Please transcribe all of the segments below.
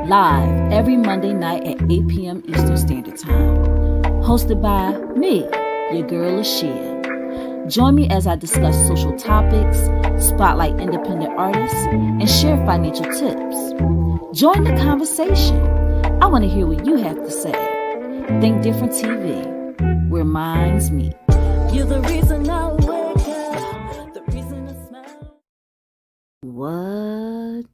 live every Monday night at 8 p.m. Eastern Standard Time. Hosted by me, your girl LaShia. Join me as I discuss social topics, spotlight independent artists, and share financial tips. Join the conversation. I want to hear what you have to say. Think Different TV, where minds meet. You're the reason I wake up, the reason I smile. What?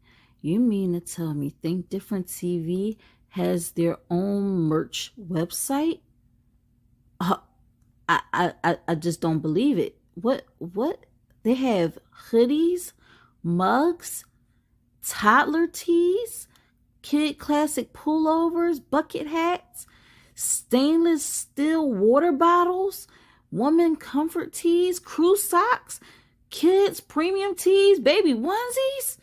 You mean to tell me Think Different TV has their own merch website? I just don't believe it. What? They have hoodies, mugs, toddler tees, kid classic pullovers, bucket hats, stainless steel water bottles, woman comfort tees, crew socks, kids premium tees, baby onesies,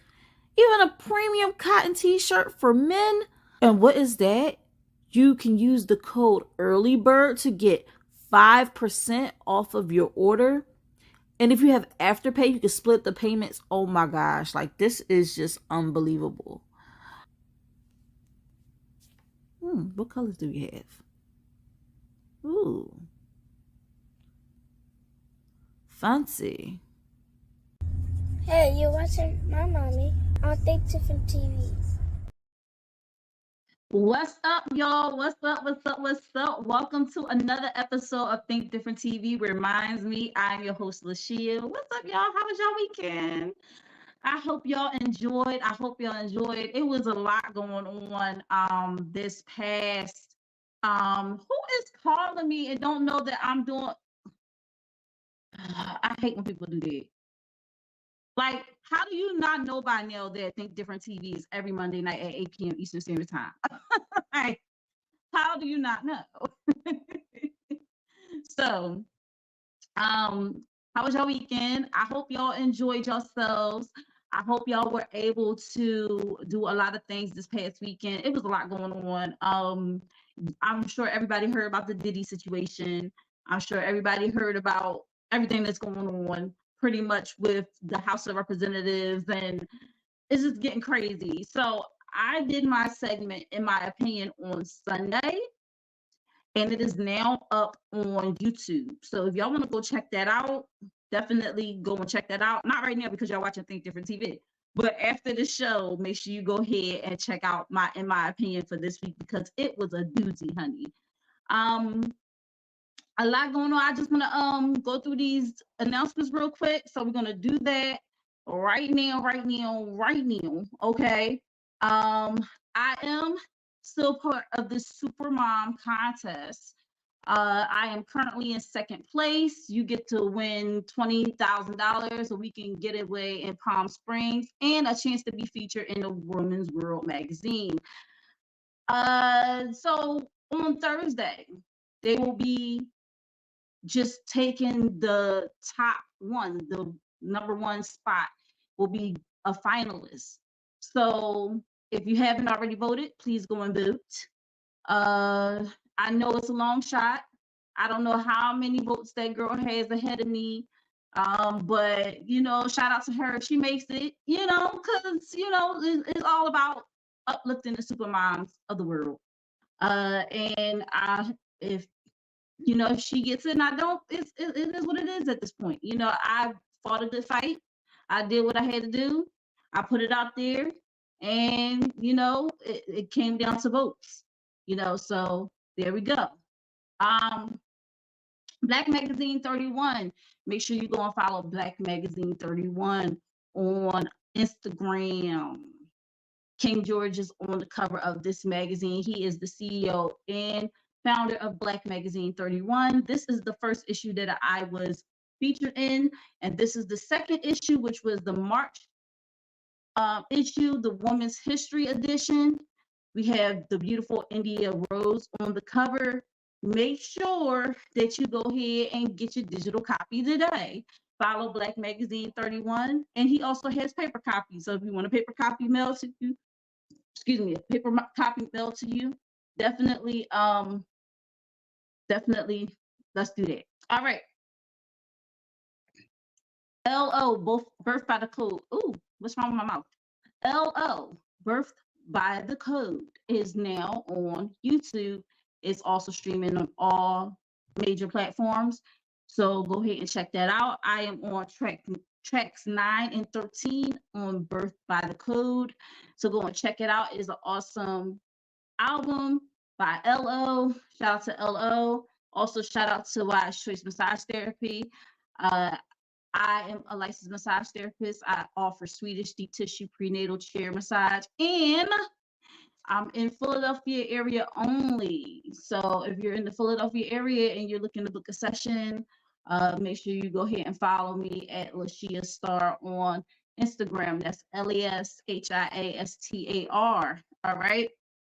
even a premium cotton t-shirt for men. And what is that? You can use the code EARLYBIRD to get 5% off of your order. And if you have Afterpay, you can split the payments. Oh my gosh, like this is just unbelievable. What colors do we have? Ooh, fancy. Hey, you're watching my mommy on Think Different TV. What's up, y'all? What's up? Welcome to another episode of Think Different TV, where reminds me, I'm your host, LaShia. What's up, y'all? How was y'all weekend? I hope y'all enjoyed. It was a lot going on this past. Who is calling me and don't know that I'm doing? I hate when people do that. Like, how do you not know by now that Think Different TV is every Monday night at 8 p.m. Eastern Standard Time? Like, how do you not know? So, how was your weekend? I hope y'all enjoyed yourselves. I hope y'all were able to do a lot of things this past weekend. It was a lot going on. I'm sure everybody heard about the Diddy situation. I'm sure everybody heard about everything that's going on pretty much with the House of Representatives, and it's just getting crazy. So I did my segment, in my opinion, on Sunday, and it is now up on YouTube. So if y'all want to go check that out, definitely go and check that out. Not right now because y'all watching Think Different TV, but after the show, make sure you go ahead and check out my, in my opinion, for this week, because it was a doozy, honey. A lot going on. I just want to go through these announcements real quick. So we're gonna do that right now. Okay. I am still part of the Super Mom contest. I am currently in second place. You get to win $20,000 so we can get away in Palm Springs, and a chance to be featured in the Women's World magazine. So on Thursday, they will be just taking the top one, the number one spot will be a finalist. So if you haven't already voted, please go and vote. I know it's a long shot. I don't know how many votes that girl has ahead of me. But shout out to her if she makes it, because it's all about uplifting the super moms of the world. And if she gets it and I don't, it is what it is at this point. I fought a good fight. I did what I had to do. I put it out there, and it came down to votes. So there we go. Black Magazine 31. Make sure you go and follow Black Magazine 31 on Instagram. King George is on the cover of this magazine. He is the CEO and founder of Black Magazine 31. This is the first issue that I was featured in, and this is the second issue, which was the March issue, the Women's History Edition. We have the beautiful India Rose on the cover. Make sure that you go ahead and get your digital copy today. Follow Black Magazine 31, and he also has paper copies. So if you want a paper copy mailed to you, a paper copy mailed to you, definitely, let's do that. All right. LO, both birthed by the code. Ooh, what's wrong with my mouth? LO, birthed by the Code is now on YouTube. It's also streaming on all major platforms. So go ahead and check that out. I am on tracks 9 and 13 on Birth by the Code. So go and check it out. It's an awesome album by LO. Shout out to LO. Also, shout out to Wise Choice Massage Therapy. Uh, I am a licensed massage therapist. I offer Swedish deep tissue prenatal chair massage, and I'm in Philadelphia area only. So if you're in the Philadelphia area and you're looking to book a session, make sure you go ahead and follow me at LaShia Star on Instagram. That's LASHIASTAR. All right.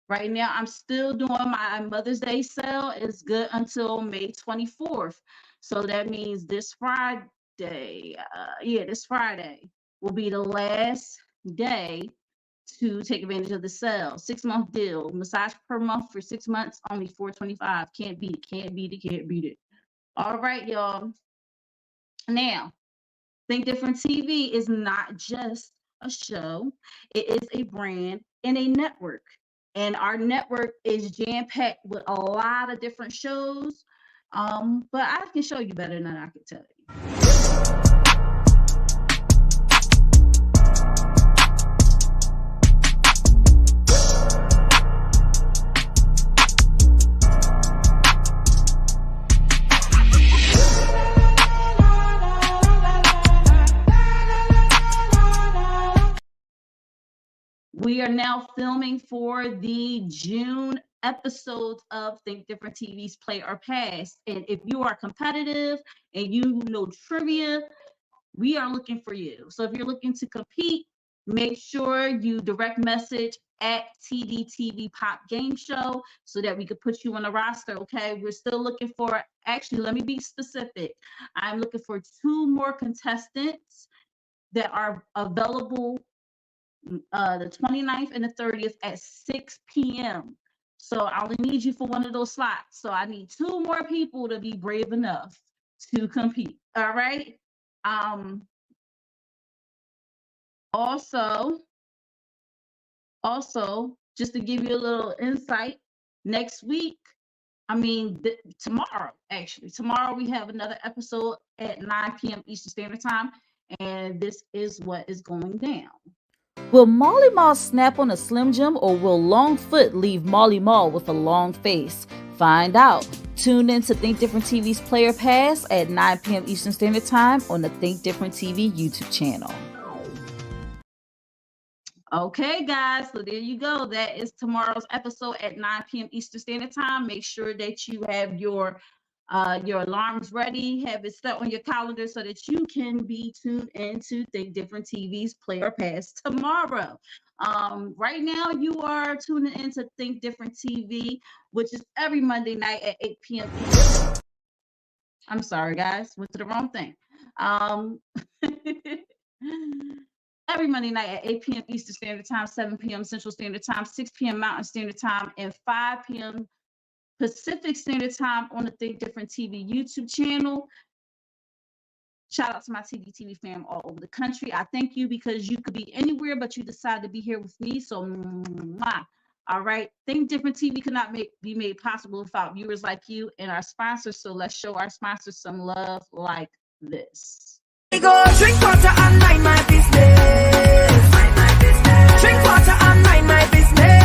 Right now, I'm still doing my Mother's Day sale. It's good until May 24th. So that means this Friday, this Friday will be the last day to take advantage of the sale. 6-month deal. Massage per month for 6 months, only $425. Can't beat it, can't beat it, can't beat it. All right, y'all. Now, Think Different TV is not just a show, it is a brand and a network. And our network is jam packed with a lot of different shows. But I can show you better than I can tell you. We are now filming for the June episodes of Think Different TV's Play or Pass. And if you are competitive and you know trivia, we are looking for you. So if you're looking to compete, make sure you direct message at Tdtv Pop Game Show so that we could put you on the roster. Okay, we're still looking for, actually, let me be specific. I'm looking for 2 more contestants that are available the 29th and the 30th at 6 p.m. So I only need you for one of those slots. So I need 2 more people to be brave enough to compete. All right. Also, just to give you a little insight, next week, tomorrow, actually, tomorrow we have another episode at 9 p.m. Eastern Standard Time, and this is what is going down. Will Molly Mall snap on a Slim Jim, or will Longfoot leave Molly Mall with a long face? Find out. Tune in to Think Different TV's Player Pass at 9 p.m. Eastern Standard Time on the Think Different TV YouTube channel. Okay, guys, so there you go. That is tomorrow's episode at 9 p.m. Eastern Standard Time. Make sure that you have your alarms ready, have it set on your calendar so that you can be tuned into Think Different TV's Player Pass tomorrow. Right now, you are tuning into Think Different TV, which is every Monday night at 8 p.m. Eastern. I'm sorry, guys, went to the wrong thing. Every Monday night at 8 p.m. Eastern Standard Time, 7 p.m. Central Standard Time, 6 p.m. Mountain Standard Time, and 5 p.m. Pacific Standard Time on the Think Different TV YouTube channel. Shout out to my Tdtv fam all over the country. I thank you because you could be anywhere, but you decided to be here with me. So, all right. Think Different TV could not be made possible without viewers like you and our sponsors. So let's show our sponsors some love like this. Go drink water and mind my business. Drink water and mind my business.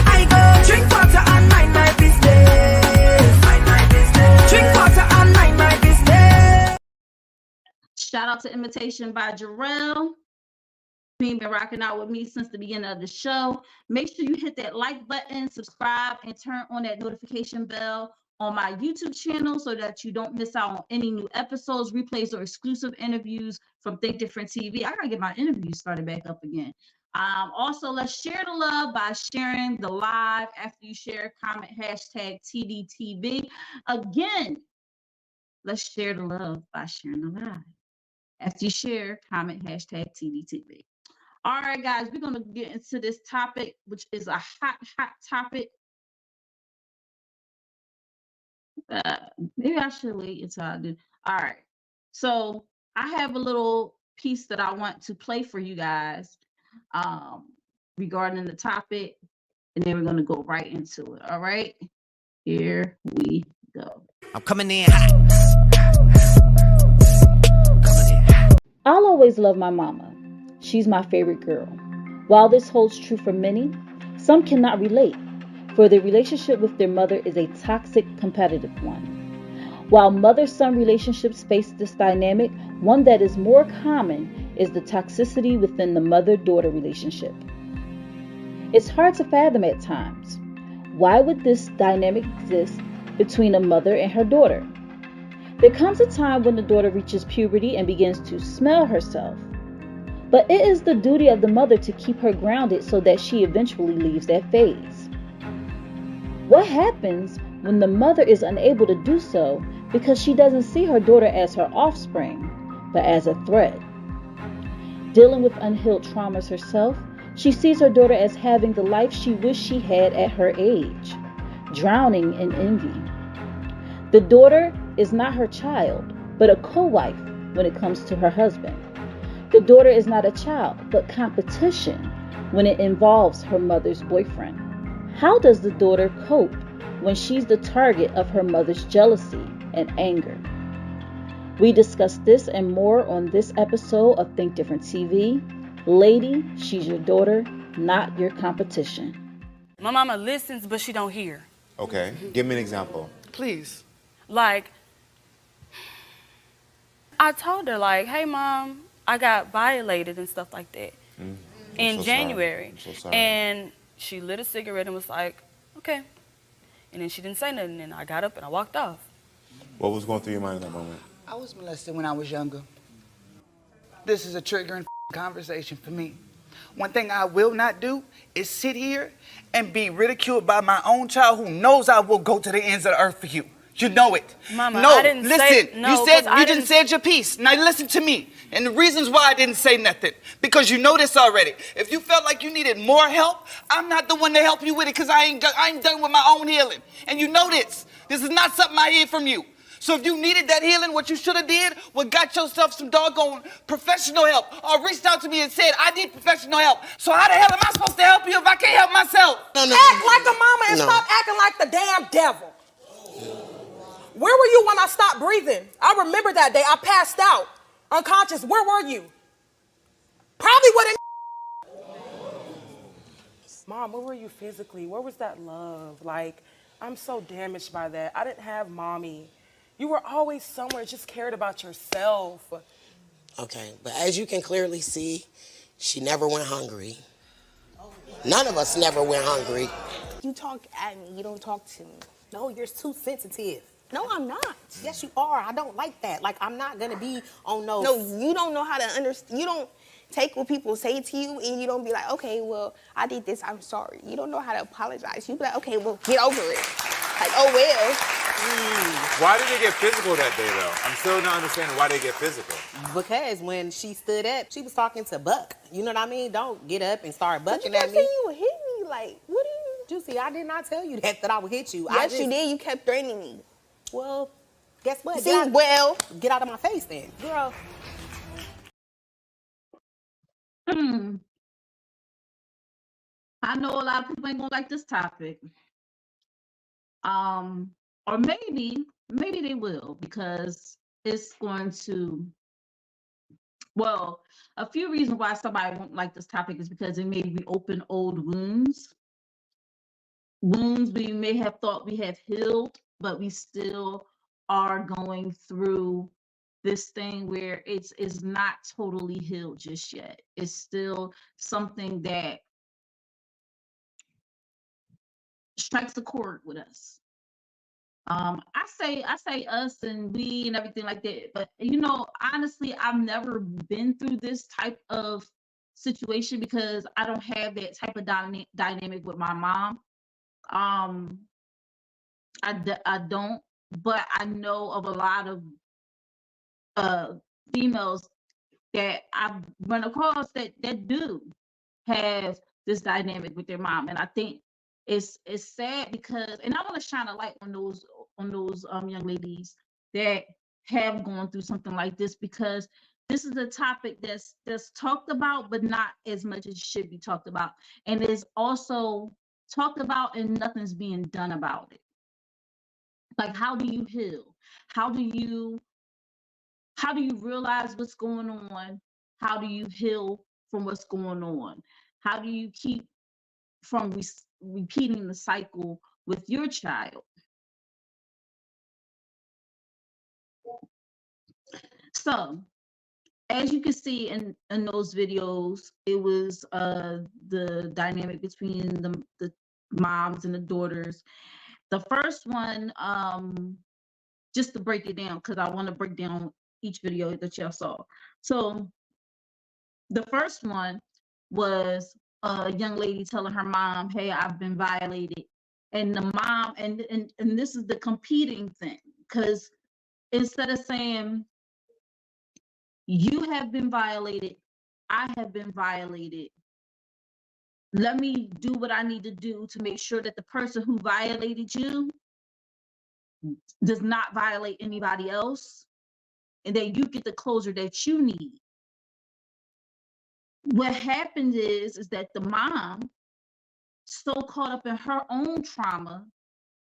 I go drink water and mind my business. Drink water and mind my business. Shout out to Invitation by Jarrell. You've been rocking out with me since the beginning of the show. Make sure you hit that like button, subscribe, and turn on that notification bell on my YouTube channel so that you don't miss out on any new episodes, replays, or exclusive interviews from Think Different TV. I gotta get my interviews started back up again. Also, let's share the love by sharing the live. After you share, comment hashtag Tdtv. Again, let's share the love by sharing the live. After you share, comment hashtag Tdtv. All right, guys, we're gonna get into this topic, which is a hot topic. Maybe I should wait until I do. All right. So I have a little piece that I want to play for you guys. regarding the topic, and then we're going to go right into it. All right, here we go. I'm coming in hot. I'll always love my mama. She's my favorite girl. While this holds true for many, some cannot relate, for their relationship with their mother is a toxic, competitive one. While mother-son relationships face this dynamic, one that is more common is the toxicity within the mother-daughter relationship. It's hard to fathom at times. Why would this dynamic exist between a mother and her daughter? There comes a time when the daughter reaches puberty and begins to smell herself. But it is the duty of the mother to keep her grounded so that she eventually leaves that phase. What happens when the mother is unable to do so because she doesn't see her daughter as her offspring, but as a threat? Dealing with unhealed traumas herself, she sees her daughter as having the life she wished she had at her age, drowning in envy. The daughter is not her child, but a co-wife when it comes to her husband. The daughter is not a child, but competition when it involves her mother's boyfriend. How does the daughter cope when she's the target of her mother's jealousy and anger? We discuss this and more on this episode of Think Different TV. Lady, she's your daughter, not your competition. My mama listens, but she don't hear. Okay, give me an example. Please. Like, I told her, like, hey, Mom, I got violated and stuff like that in January. I'm so sorry. And she lit a cigarette and was like, okay. And then she didn't say nothing, and I got up and I walked off. What was going through your mind in that moment? I was molested when I was younger. This is a triggering conversation for me. One thing I will not do is sit here and be ridiculed by my own child who knows I will go to the ends of the earth for you. You know it. Mama, no, I didn't listen. say no. You just said your piece. Now listen to me. And the reasons why I didn't say nothing, because you know this already. If you felt like you needed more help, I'm not the one to help you with it, because I ain't done with my own healing. And you know this. This is not something I hear from you. So if you needed that healing, what you should have did was got yourself some doggone professional help, or reached out to me and said, I need professional help. So how the hell am I supposed to help you if I can't help myself? Act like a mama and stop acting like the damn devil. Where were you when I stopped breathing? I remember that day. I passed out, unconscious. Where were you? Probably wouldn't. Mom, where were you physically? Where was that love? Like, I'm so damaged by that. I didn't have mommy. You were always somewhere, just cared about yourself. Okay, but as you can clearly see, she never went hungry. None of us never went hungry. You talk at me, you don't talk to me. No, you're too sensitive. No, I'm not. Yes, you are. I don't like that. Like, I'm not gonna be on no. No, you don't know how to understand. You don't take what people say to you and you don't be like, okay, well, I did this, I'm sorry. You don't know how to apologize. You be like, okay, well, get over it. Like, oh, well. Why did they get physical that day, though? I'm still not understanding why they get physical. Because when she stood up, she was talking to Buck. You know what I mean? Don't get up and start But you bucking kept at saying me. you would hit me. Like, what do you? Juicy, I did not tell you that I would hit you. Yes, you did. You kept threatening me. Well, guess what? See, well. Get out of my face then. Girl. I know a lot of people ain't gonna like this topic. Or maybe they will, because it's going to, well, a few reasons why somebody won't like this topic is because it may reopen old wounds we may have thought we have healed, but we still are going through this thing where it's not totally healed just yet. It's still something that strikes a chord with us. I say us and we and everything like that, but you know, honestly, I've never been through this type of situation because I don't have that type of dynamic with my mom. I don't, but I know of a lot of females that I've run across that do have this dynamic with their mom, and I think it's sad because, and I want to shine a light on those young ladies that have gone through something like this, because this is a topic that's talked about, but not as much as it should be talked about. And it's also talked about and nothing's being done about it. Like, how do you heal? How do you realize what's going on? How do you heal from what's going on? How do you keep from repeating the cycle with your child? So, as you can see in those videos, it was the dynamic between the moms and the daughters. The first one, just to break it down, because I want to break down each video that y'all saw. So the first one was a young lady telling her mom, hey, I've been violated. And the mom, and this is the competing thing, because instead of saying, you have been violated, I have been violated, let me do what I need to do to make sure that the person who violated you does not violate anybody else, and that you get the closure that you need. What happened is that the mom, so caught up in her own trauma,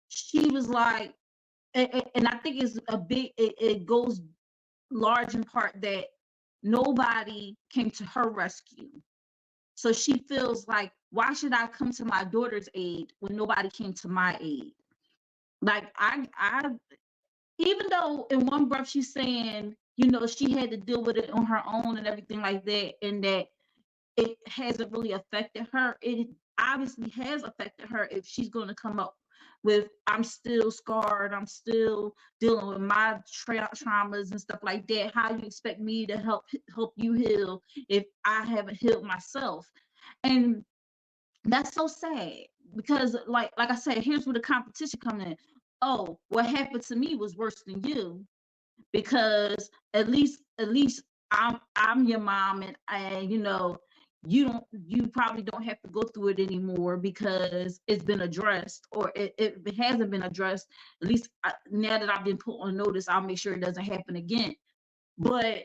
she was like, and I think it's a big, it goes large in part that nobody came to her rescue. So she feels like, why should I come to my daughter's aid when nobody came to my aid? Like, I even though in one breath she's saying, you know, she had to deal with it on her own and everything like that, and that it hasn't really affected her, it obviously has affected her if she's going to come up with, I'm still scarred, I'm still dealing with my traumas and stuff like that. How you expect me to help you heal if I haven't healed myself? And that's so sad, because like I said, here's where the competition comes in. Oh, what happened to me was worse than you, because at least I'm your mom, and you know, you probably don't have to go through it anymore because it's been addressed, or if it hasn't been addressed, at least now that I've been put on notice, I'll make sure it doesn't happen again. But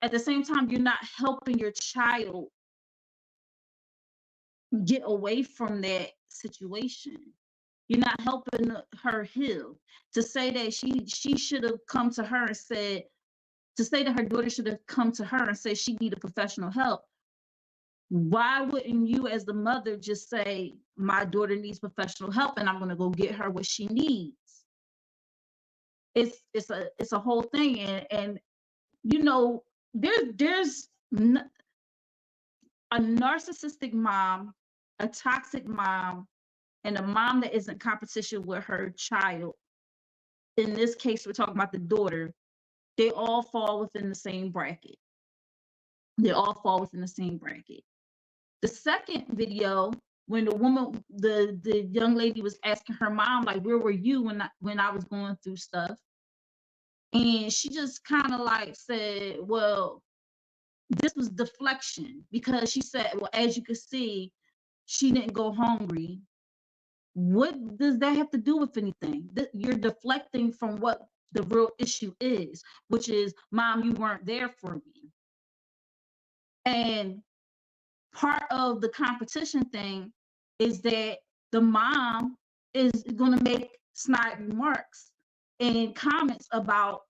at the same time, you're not helping your child get away from that situation. You're not helping her heal. To say that she should have come to her and said, to say that her daughter should have come to her and said she needed professional help, why wouldn't you as the mother just say, my daughter needs professional help and I'm going to go get her what she needs? It's a whole thing. And you know, there's a narcissistic mom, a toxic mom, and a mom that is in competition with her child. In this case, we're talking about the daughter. They all fall within the same bracket. They all fall within the same bracket. The second video, when the woman, the young lady was asking her mom, like, where were you when I was going through stuff? And she just kind of like said, well, this was deflection, because she said, well, as you can see, she didn't go hungry. What does that have to do with anything? You're deflecting from what the real issue is, which is, mom, you weren't there for me. And part of the competition thing is that the mom is going to make snide remarks and comments about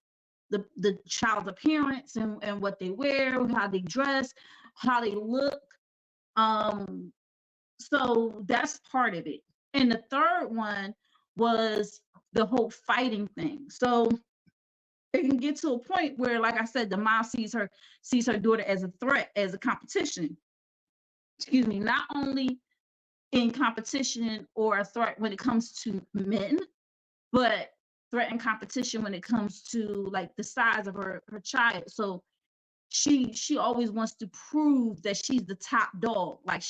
the child's appearance and what they wear, how they dress, how they look. So that's part of it. And the third one was the whole fighting thing. So it can get to a point where, like I said, the mom sees her daughter as a threat, as a competition. Excuse me, not only in competition or a threat when it comes to men, but threat and competition when it comes to like the size of her child. So she always wants to prove that she's the top dog. Like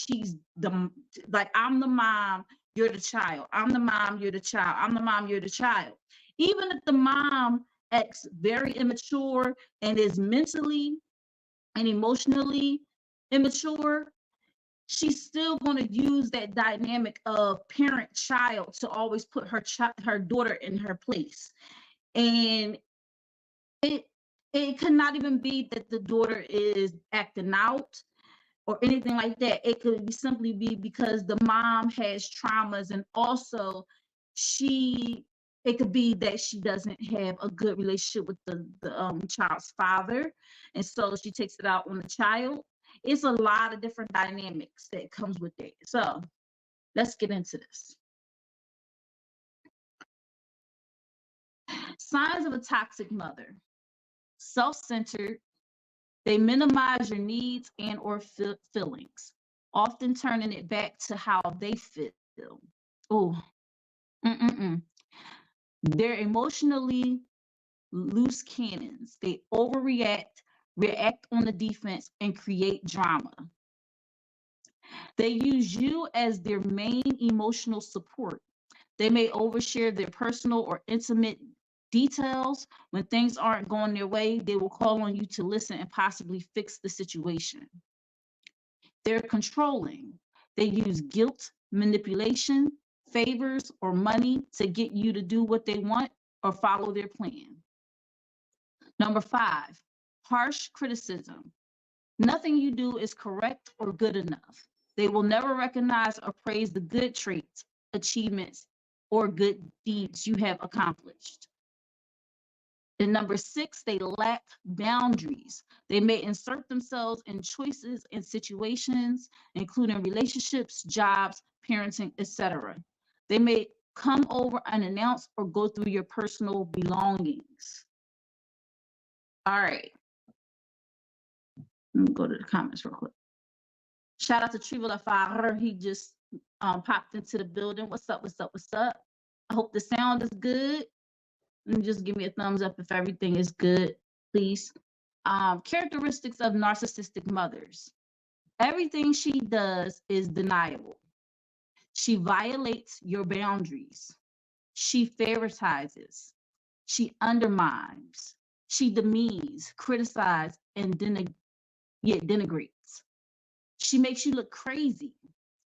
I'm the mom, you're the child. I'm the mom, you're the child. I'm the mom, you're the child. Even if the mom acts very immature and is mentally and emotionally immature, she's still going to use that dynamic of parent-child to always put her daughter in her place. And it It could not even be that the daughter is acting out or anything like that. It could simply be because the mom has traumas, and also it could be that she doesn't have a good relationship with the child's father, and so she takes it out on the child. It's a lot of different dynamics that comes with it. So let's get into this. Signs of a toxic mother: self-centered. They minimize your needs and or feelings, often turning it back to how they feel. Oh, they're emotionally loose cannons. They overreact, react on the defense, and create drama. They use you as their main emotional support. They may overshare their personal or intimate details. When things aren't going their way, they will call on you to listen and possibly fix the situation. They're controlling. They use guilt, manipulation, favors, or money to get you to do what they want or follow their plan. Number 5, harsh criticism. Nothing you do is correct or good enough. They will never recognize or praise the good traits, achievements, or good deeds you have accomplished. And number 6, they lack boundaries. They may insert themselves in choices and situations, including relationships, jobs, parenting, etc. They may come over unannounced or go through your personal belongings. All right. Let me go to the comments real quick. Shout out to Triva LaFare. He just popped into the building. What's up? What's up? What's up? I hope the sound is good. And just give me a thumbs up if everything is good, please. Characteristics of narcissistic mothers. Everything she does is deniable. She violates your boundaries. She favoritizes. She undermines. She demeans, criticizes, and denigrates. She makes you look crazy.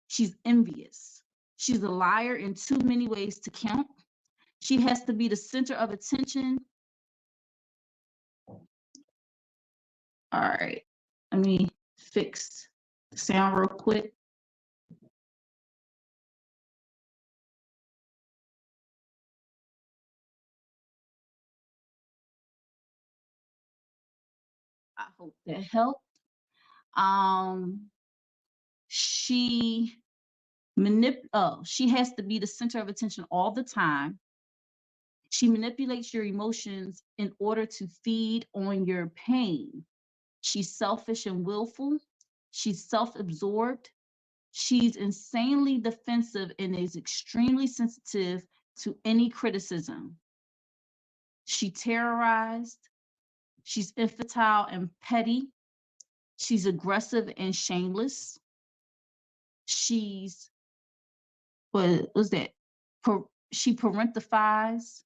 She's envious. She's a liar in too many ways to count. She has to be the center of attention. All right, let me fix the sound real quick. I hope that helped. She has to be the center of attention all the time. She manipulates your emotions in order to feed on your pain. She's selfish and willful. She's self-absorbed. She's insanely defensive and is extremely sensitive to any criticism. She terrorized. She's infantile and petty. She's aggressive and shameless. She's, what was that? She parentifies.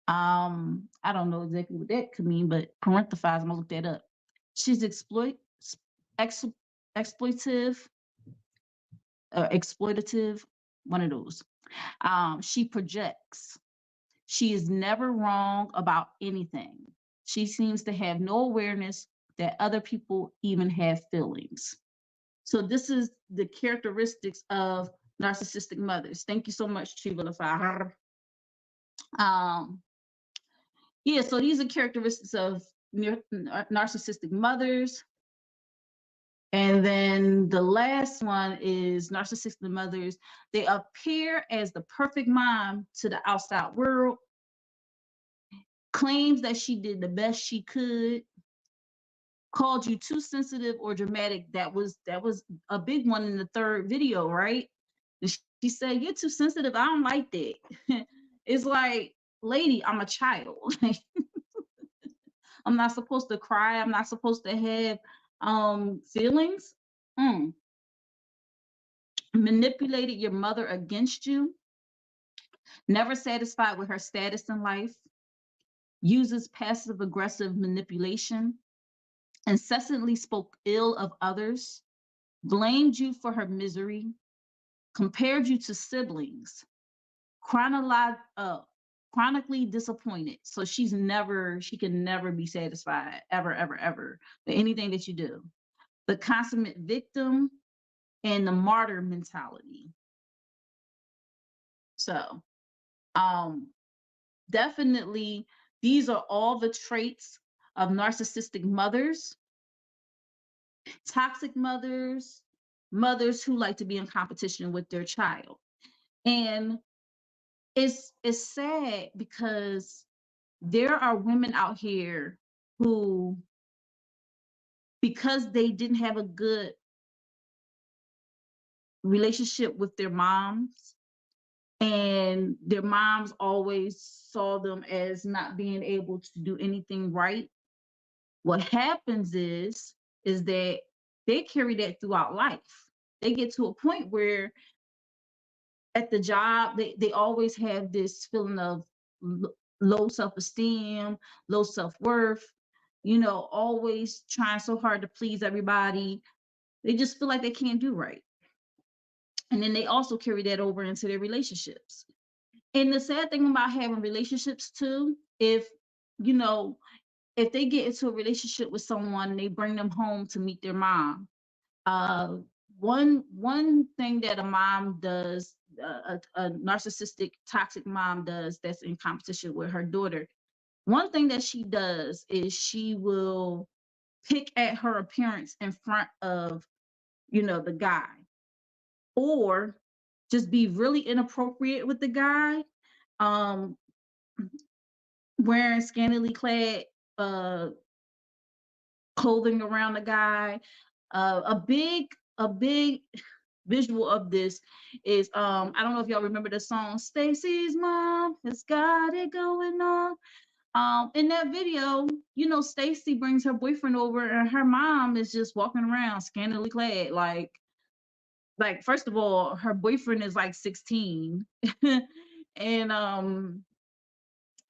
I don't know exactly what that could mean, but parentifies, I'm gonna look that up. She's exploitative, one of those. She projects. She is never wrong about anything. She seems to have no awareness that other people even have feelings. So this is the characteristics of narcissistic mothers. Thank you so much, Triva LaFare. Yeah, so these are characteristics of narcissistic mothers. And then the last one is narcissistic mothers. They appear as the perfect mom to the outside world, claims that she did the best she could, called you too sensitive or dramatic. That was a big one in the third video, right? She said, "You're too sensitive. I don't like that." It's like, lady, I'm a child. I'm not supposed to cry. I'm not supposed to have feelings. Manipulated your mother against you. Never satisfied with her status in life. Uses passive aggressive manipulation. Incessantly spoke ill of others. Blamed you for her misery. Compared you to siblings. chronically disappointed. So she can never be satisfied, ever, ever, ever, with anything that you do. The consummate victim and the martyr mentality. So, definitely, these are all the traits of narcissistic mothers, toxic mothers, mothers who like to be in competition with their child. And it's sad because there are women out here who, because they didn't have a good relationship with their moms, and their moms always saw them as not being able to do anything right, what happens is that they carry that throughout life. They get to a point where at the job, they always have this feeling of low self-esteem, low self-worth, always trying so hard to please everybody. They just feel like they can't do right. And then they also carry that over into their relationships. And the sad thing about having relationships too, if they get into a relationship with someone, they bring them home to meet their mom. One thing that a mom does, a narcissistic, toxic mom does, that's in competition with her daughter. One thing that she does is she will pick at her appearance in front of, the guy, or just be really inappropriate with the guy, wearing scantily clad clothing around the guy. A big visual of this is, I don't know if y'all remember the song Stacy's Mom Has Got It Going On. In that video, Stacy brings her boyfriend over and her mom is just walking around scantily clad. Like first of all, her boyfriend is like 16. And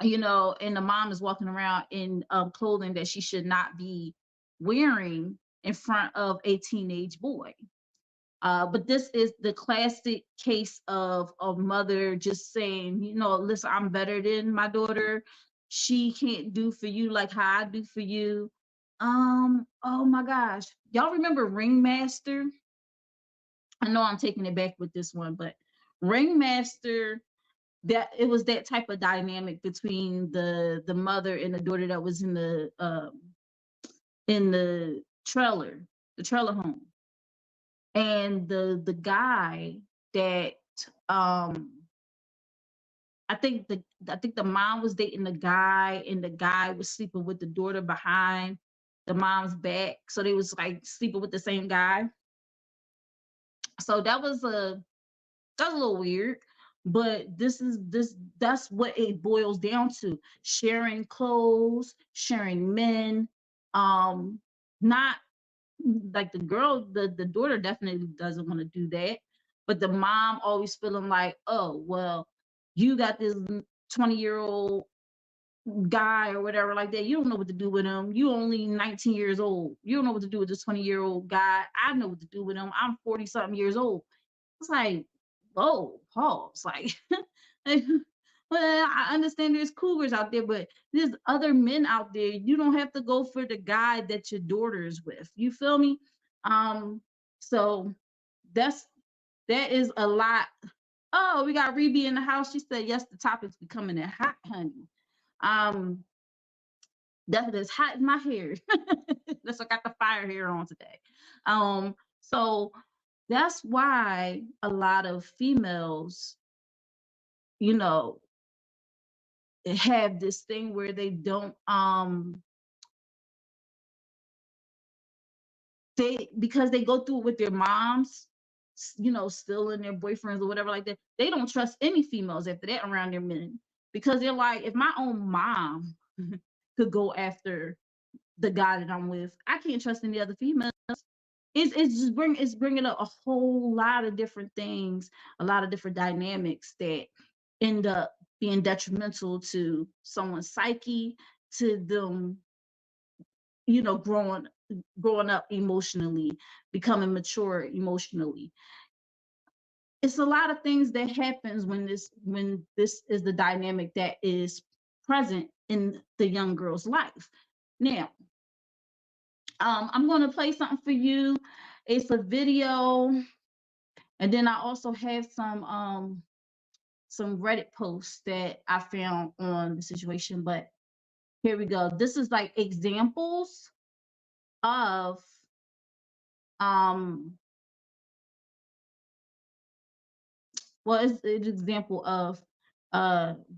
and the mom is walking around in clothing that she should not be wearing in front of a teenage boy. But this is the classic case of a mother just saying, listen, I'm better than my daughter. She can't do for you like how I do for you. Oh my gosh. Y'all remember Ringmaster? I know I'm taking it back with this one, but Ringmaster, that it was that type of dynamic between the mother and the daughter that was in the trailer home. And the guy that I think the mom was dating the guy, and the guy was sleeping with the daughter behind the mom's back, so they was like sleeping with the same guy. So that was a little weird, but that's what it boils down to: sharing clothes, sharing men. Not like the girl, the daughter definitely doesn't want to do that, but the mom always feeling like, oh well, you got this 20-year-old guy or whatever like that. You don't know what to do with him. You only 19 years old. You don't know what to do with this 20-year-old guy. I know what to do with him. I'm 40 something years old. It's like, whoa, pause. Like, well, I understand there's cougars out there, but there's other men out there. You don't have to go for the guy that your daughter is with. You feel me? So that is a lot. Oh, we got Rebe in the house. She said, yes, the topic's becoming hot, honey. That's as hot as my hair. That's what I got the fire hair on today. So that's why a lot of females, have this thing where they don't because they go through it with their moms, still in their boyfriends or whatever like that. They don't trust any females after that around their men, because they're like, if my own mom could go after the guy that I'm with, I can't trust any other females. It's bringing up a whole lot of different things, a lot of different dynamics that end up being detrimental to someone's psyche, to them, growing up emotionally, becoming mature emotionally. it's a lot of things that happens when this is the dynamic that is present in the young girl's life. Now, I'm going to play something for you. It's a video, and then I also have some Reddit posts that I found on the situation. But here we go. This is like examples of well, it's an example of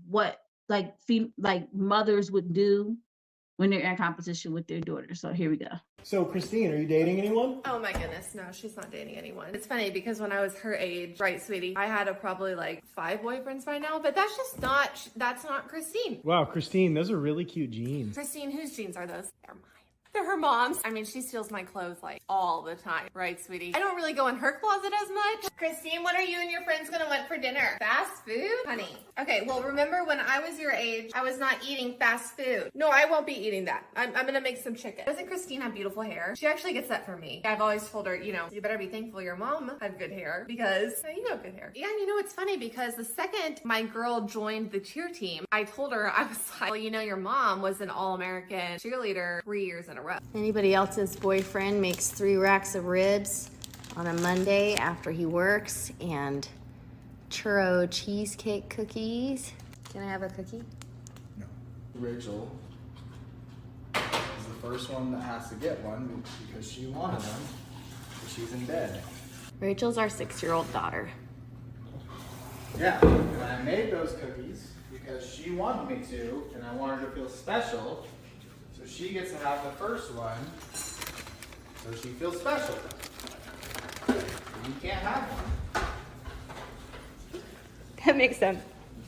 what like mothers would do when they're in competition with their daughter. So here we go. So Christine, are you dating anyone? Oh my goodness, no, she's not dating anyone. It's funny because when I was her age, right, sweetie, I had probably like 5 boyfriends by now, but that's not Christine. Wow, Christine, those are really cute jeans. Christine, whose jeans are those? They're mine. They're her mom's. I mean, she steals my clothes like all the time, right, sweetie? I don't really go in her closet as much. Christine, what are you and your friends gonna want for dinner? Fast food? Honey. Okay, well, remember when I was your age, I was not eating fast food. No, I won't be eating that. I'm gonna make some chicken. Doesn't Christine have beautiful hair? She actually gets that from me. I've always told her, you know, you better be thankful your mom had good hair because you have good hair. Yeah, and you know, it's funny because the second my girl joined the cheer team, I told her, I was like, well, you know, your mom was an All-American cheerleader 3 years in a row. Anybody else's boyfriend makes 3 racks of ribs on a Monday after he works and churro cheesecake cookies. Can I have a cookie? No. Rachel is the first one that has to get one because she wanted them, but she's in bed. Rachel's our 6-year-old daughter. Yeah, and I made those cookies because she wanted me to, and I wanted her to feel special. So she gets to have the first one, so she feels special. You can't have one. That makes sense.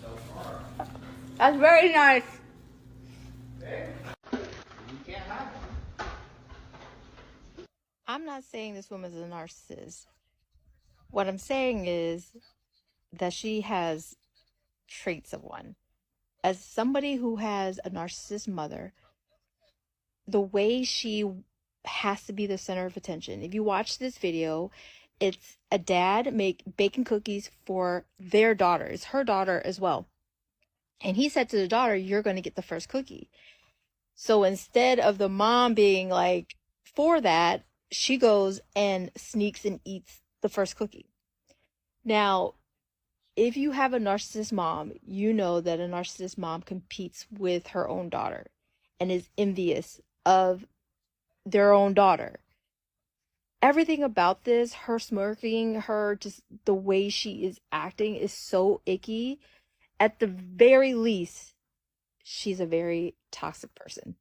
So far. That's very nice. Okay? You can't have one. I'm not saying this woman's a narcissist. What I'm saying is that she has traits of one. As somebody who has a narcissist mother, the way she has to be the center of attention. If you watch this video, it's a dad baking cookies for their daughter. It's her daughter as well. And he said to the daughter, you're going to get the first cookie. So instead of the mom being like for that, she goes and sneaks and eats the first cookie. Now, if you have a narcissist mom, you know that a narcissist mom competes with her own daughter and is envious of their own daughter. Everything about this, her smirking, her just the way she is acting is so icky. At the very least, she's a very toxic person.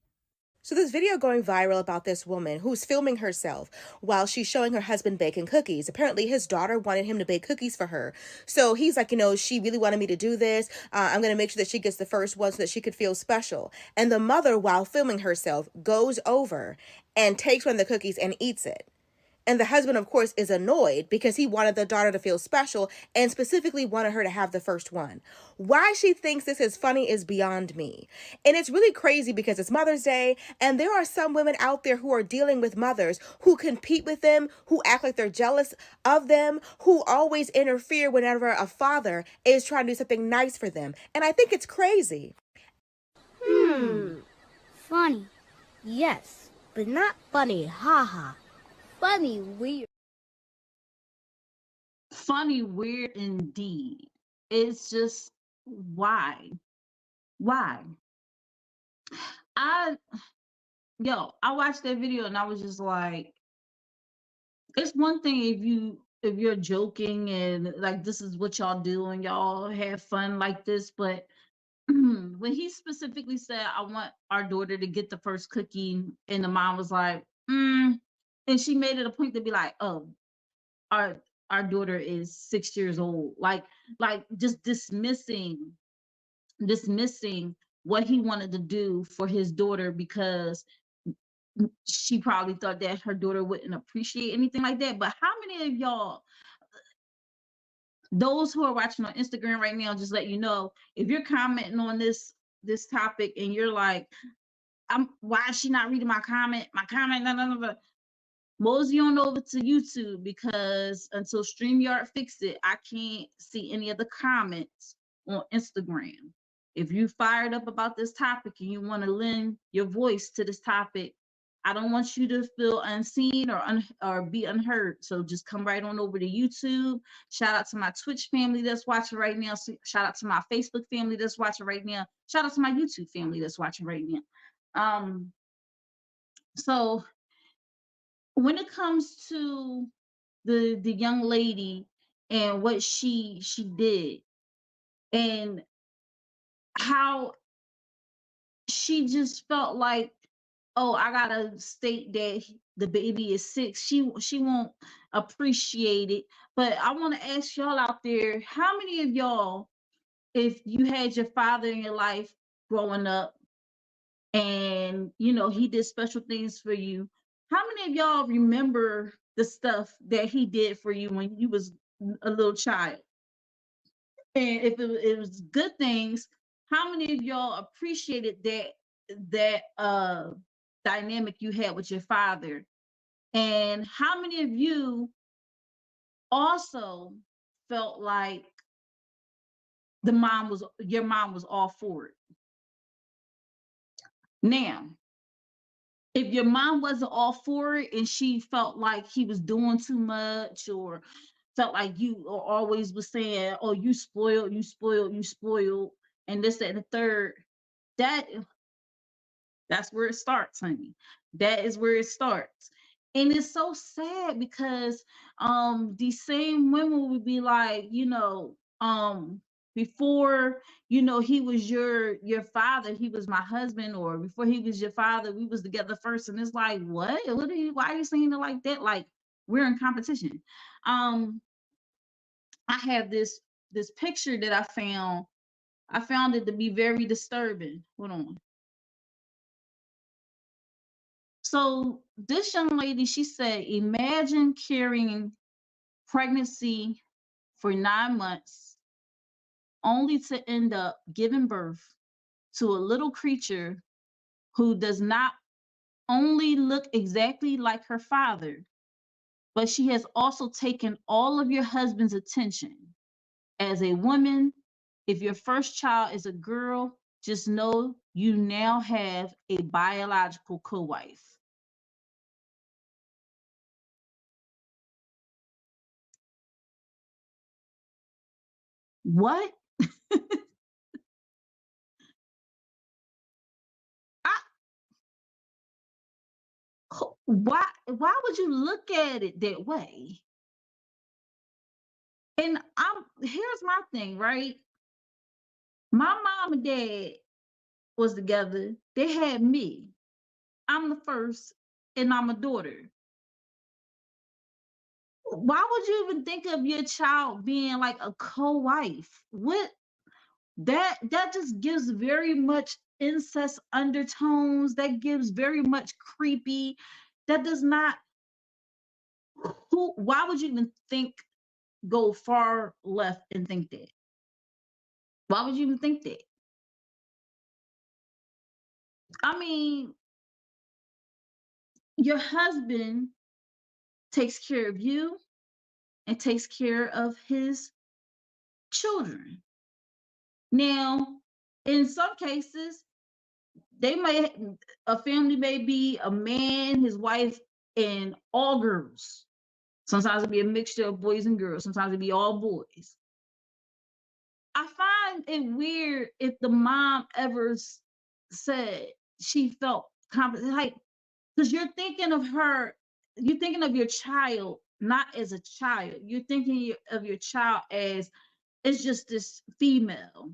So this video going viral about this woman who's filming herself while she's showing her husband baking cookies. Apparently his daughter wanted him to bake cookies for her. So he's like, you know, she really wanted me to do this. I'm going to make sure that she gets the first one so that she could feel special. And the mother, while filming herself, goes over and takes one of the cookies and eats it. And the husband, of course, is annoyed because he wanted the daughter to feel special and specifically wanted her to have the first one. Why she thinks this is funny is beyond me. And it's really crazy because it's Mother's Day and there are some women out there who are dealing with mothers who compete with them, who act like they're jealous of them, who always interfere whenever a father is trying to do something nice for them. And I think it's crazy. Funny. Yes, but not funny. Ha ha. Funny, weird. Funny, weird indeed. It's just why? I watched that video and I was just like, it's one thing if you're joking and like this is what y'all do and y'all have fun like this, but when he specifically said, I want our daughter to get the first cookie, and the mom was like, and she made it a point to be like, oh, our daughter is 6 years old. Like just dismissing what he wanted to do for his daughter because she probably thought that her daughter wouldn't appreciate anything like that. But how many of y'all, those who are watching on Instagram right now, just let you know, if you're commenting on this topic and you're like, why is she not reading my comment? My comment, no. mosey on over to YouTube, because until StreamYard fix it, I can't see any of the comments on Instagram. If you fired up about this topic and you want to lend your voice to this topic, I don't want you to feel unseen or be unheard. So just come right on over to YouTube. Shout out to my Twitch family that's watching right now. Shout out to my Facebook family that's watching right now. Shout out to my YouTube family that's watching right now. So when it comes to the young lady and what she did and how she just felt like, oh, I gotta state that the baby is sick. She won't appreciate it. But I want to ask y'all out there, how many of y'all, if you had your father in your life growing up and he did special things for you, how many of y'all remember the stuff that he did for you when you was a little child? And if it was good things, how many of y'all appreciated that dynamic you had with your father? And how many of you also felt like your mom was all for it? Now, if your mom wasn't all for it and she felt like he was doing too much, or felt like you always was saying, oh, you spoiled, and this, that, and the third, that's where it starts, honey. That is where it starts. And it's so sad because these same women would be like, before he was your father, he was my husband, or before he was your father, we was together first. And it's like, why are you saying it like that? Like we're in competition. I have this picture that I found it to be very disturbing. Hold on. So this young lady, she said, imagine carrying pregnancy for 9 months only to end up giving birth to a little creature who does not only look exactly like her father, but she has also taken all of your husband's attention. As a woman, if your first child is a girl, just know you now have a biological co-wife. What? Why would you look at it that way? And here's my thing, right? My mom and dad was together. They had me. I'm the first, and I'm a daughter. Why would you even think of your child being like a co-wife? What? That just gives very much incest undertones. That gives very much creepy. That does not. Why would you even go far left and think that? Why would you even think that? I mean, your husband takes care of you and takes care of his children. Now, in some cases, a family may be a man, his wife, and all girls. Sometimes it'll be a mixture of boys and girls. Sometimes it'll be all boys. I find it weird if the mom ever said she felt like, because you're thinking of your child not as a child. You're thinking of your child as, it's just this female.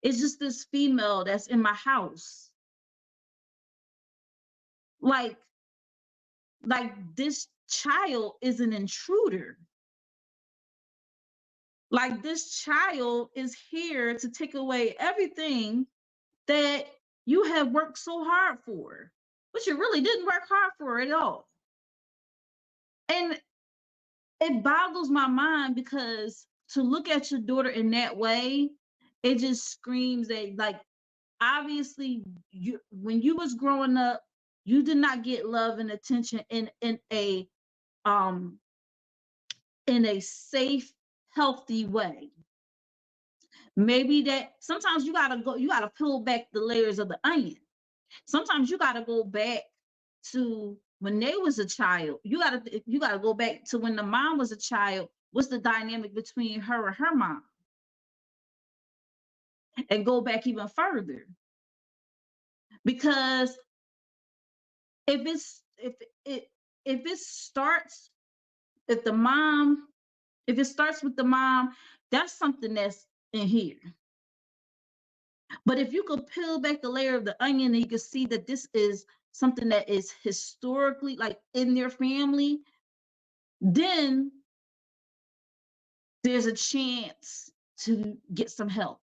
It's just this female that's in my house. Like this child is an intruder. Like this child is here to take away everything that you have worked so hard for, but you really didn't work hard for it at all. And it boggles my mind, because to look at your daughter in that way, it just screams that, like, obviously when you was growing up, You did not get love and attention in a safe, healthy way. Maybe that sometimes you gotta peel back the layers of the onion. Sometimes you gotta go back to when they was a child. You gotta go back to when the mom was a child. What's the dynamic between her and her mom? And go back even further. Because if it starts if it starts with the mom, that's something that's in here. But if you could peel back the layer of the onion and you can see that this is something that is historically like in their family, then there's a chance to get some help.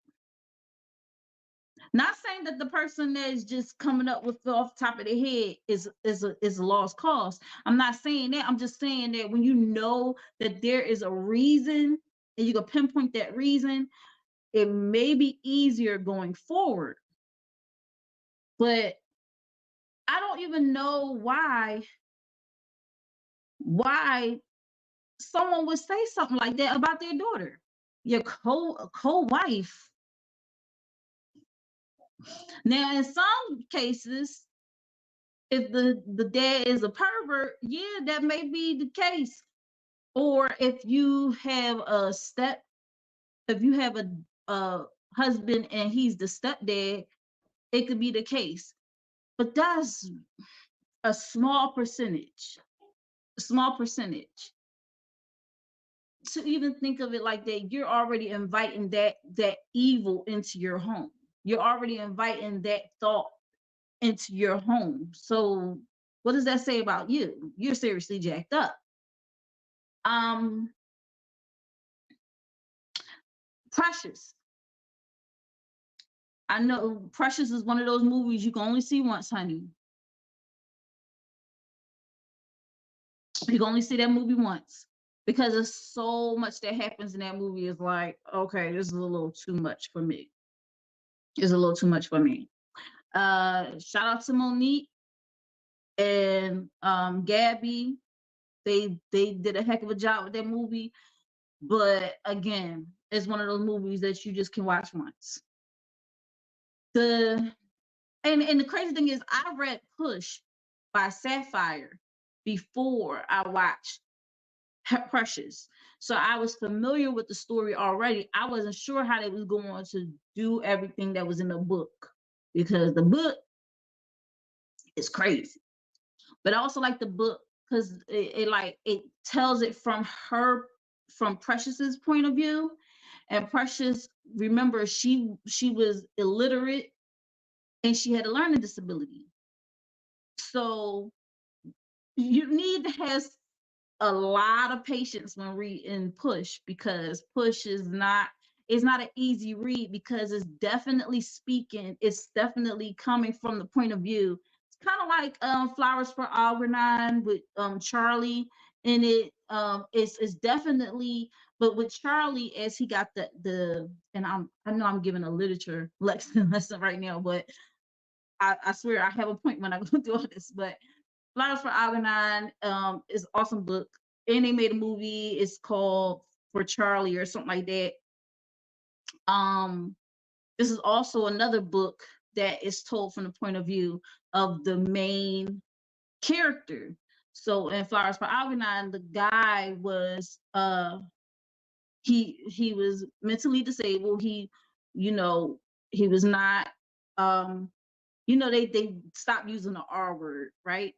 Not saying that the person that is just coming up with off the top of their head is a lost cause. I'm not saying that. I'm just saying that when you know that there is a reason and you can pinpoint that reason, it may be easier going forward. But I don't even know why someone would say something like that about their daughter, your co-wife. Now, in some cases, if the dad is a pervert, yeah, that may be the case. Or if you have a husband and he's the stepdad, it could be the case. But that's a small percentage. To even think of it like that, you're already inviting that evil into your home. You're already inviting that thought into your home. So what does that say about you? You're seriously jacked up. Precious. I know Precious is one of those movies you can only see once, honey. You can only see that movie once because there's so much that happens in that movie. Is like, okay, this is a little too much for me. It's a little too much for me. Shout out to Monique and Gabby. They did a heck of a job with that movie. But again, it's one of those movies that you just can watch once. And the crazy thing is, I read Push by Sapphire before I watched Precious. So I was familiar with the story already. I wasn't sure how they was going to do everything that was in the book, because the book is crazy. But I also like the book because it tells it from Precious's point of view. And Precious, remember, she was illiterate and she had a learning disability. So you need to have a lot of patience when reading Push, because Push is not an easy read, because it's definitely coming from the point of view. It's kind of like Flowers for Algernon with Charlie in it. It's definitely, but with Charlie, as he got the and I know I'm giving a literature lesson right now, but I swear I have a point when I go through all this. But Flowers for Algernon is an awesome book. And they made a movie. It's called For Charlie or something like that. This is also another book that is told from the point of view of the main character. So in Flowers for Algernon, the guy was he was mentally disabled. He was not they stopped using the R word, right?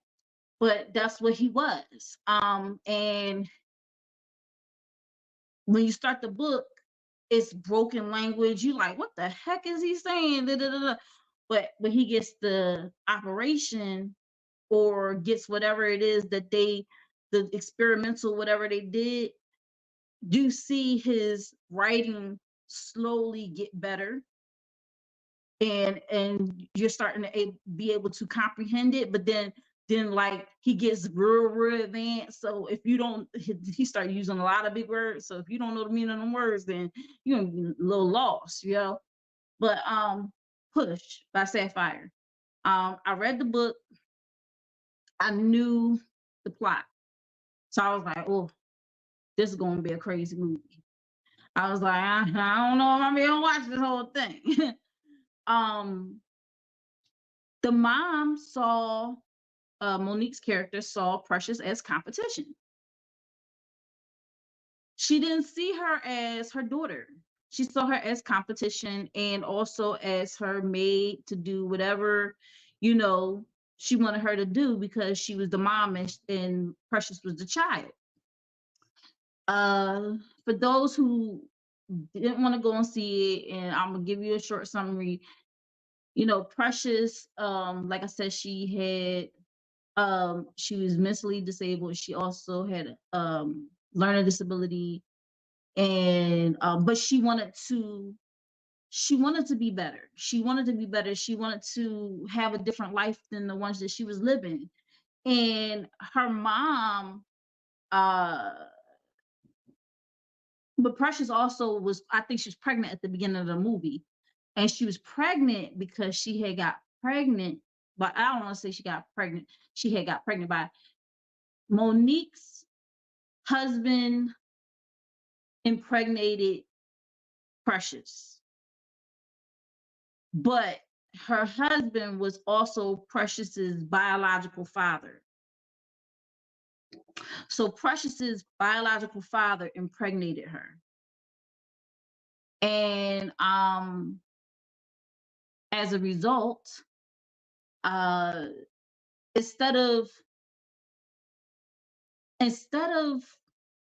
But that's what he was. And when you start the book, it's broken language. You like, what the heck is he saying? Da, da, da, da. But when he gets the operation or gets whatever it is that the experimental, whatever they did, you see his writing slowly get better. And you're starting to be able to comprehend it, but then like he gets real advanced. So if you don't, he started using a lot of big words. So if you don't know the meaning of them words, then you're gonna be a little lost, But Push by Sapphire. I read the book. I knew the plot. So I was like, oh, this is going to be a crazy movie. I was like, I don't know if I'm going to watch this whole thing. The mom saw, Monique's character saw Precious as competition. She didn't see her as her daughter. She saw her as competition and also as her maid to do whatever, you know, she wanted her to do because she was the mom and Precious was the child. For those who didn't want to go and see it, and I'm gonna give you a short summary. You know, Precious, like I said, she was mentally disabled. She also had learning disability, and but she wanted to be better. She wanted to be better. She wanted to have a different life than the ones that she was living. And her mom, but Precious also was, I think she was pregnant at the beginning of the movie. And she was pregnant because she had got pregnant, but I don't want to say she got pregnant. She had got pregnant by Monique's husband impregnated Precious. But her husband was also Precious's biological father. So Precious's biological father impregnated her. And as a result, instead of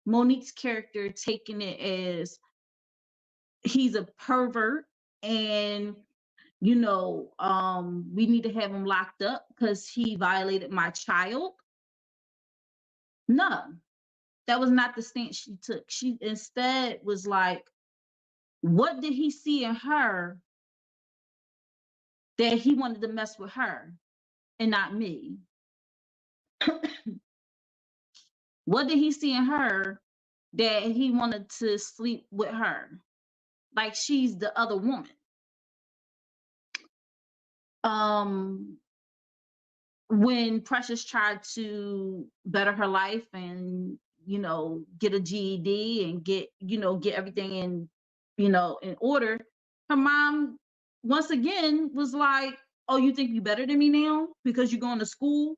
Monique's character taking it as he's a pervert and we need to have him locked up because he violated my child. No, that was not the stance she took. She instead was like, what did he see in her that he wanted to mess with her and not me? What did he see in her that he wanted to sleep with her? Like she's the other woman. When Precious tried to better her life and get a GED and get everything in order, her mom once again was like, oh, you think you better than me now because you're going to school?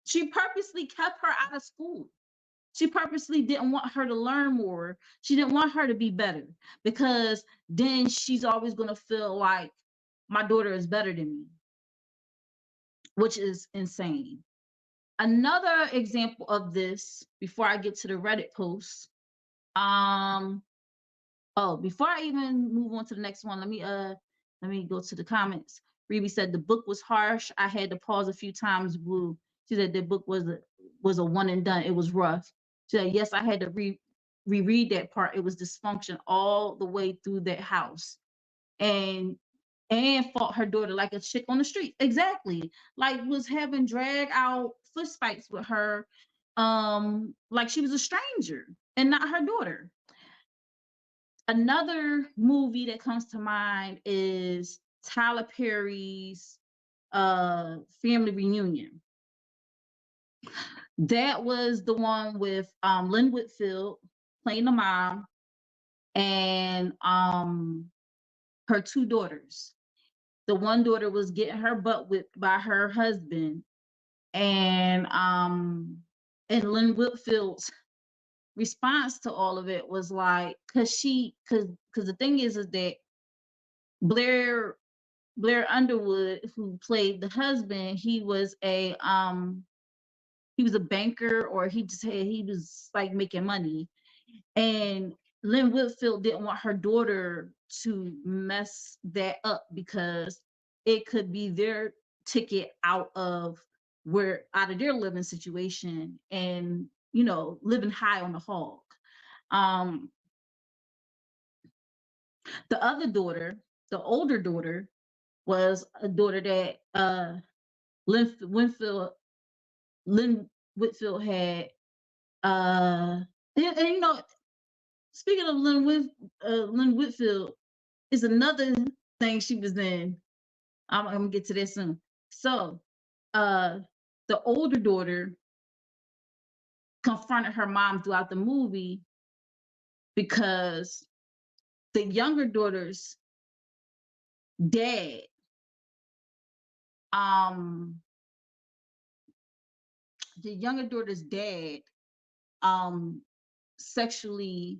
She purposely kept her out of school. She purposely didn't want her to learn more. She didn't want her to be better because then she's always going to feel like my daughter is better than me, which is insane. Another example of this, before I get to the Reddit post, before I even move on to the next one, let me go to the comments. Rebe said the book was harsh. I had to pause a few times. Woo. She said the book was a one and done. It was rough. She said, yes, I had to reread that part. It was dysfunction all the way through that house. And fought her daughter like a chick on the street. Exactly. Like was having drag out fist fights with her, like she was a stranger and not her daughter. Another movie that comes to mind is Tyler Perry's Family Reunion. That was the one with Lynn Whitfield playing the mom and her two daughters. The one daughter was getting her butt whipped by her husband, and Lynn Whitfield's response to all of it was like, because the thing is that Blair Underwood, who played the husband, he was a banker, or he was like making money, and Lynn Whitfield didn't want her daughter to mess that up because it could be their ticket out of their living situation and living high on the hog. The other daughter, the older daughter, was a daughter that Lynn Whitfield had. And speaking of Lynn Whitfield, is another thing she was in. I'm gonna get to this soon. So the older daughter confronted her mom throughout the movie because the younger daughter's dad, the younger daughter's dad, sexually,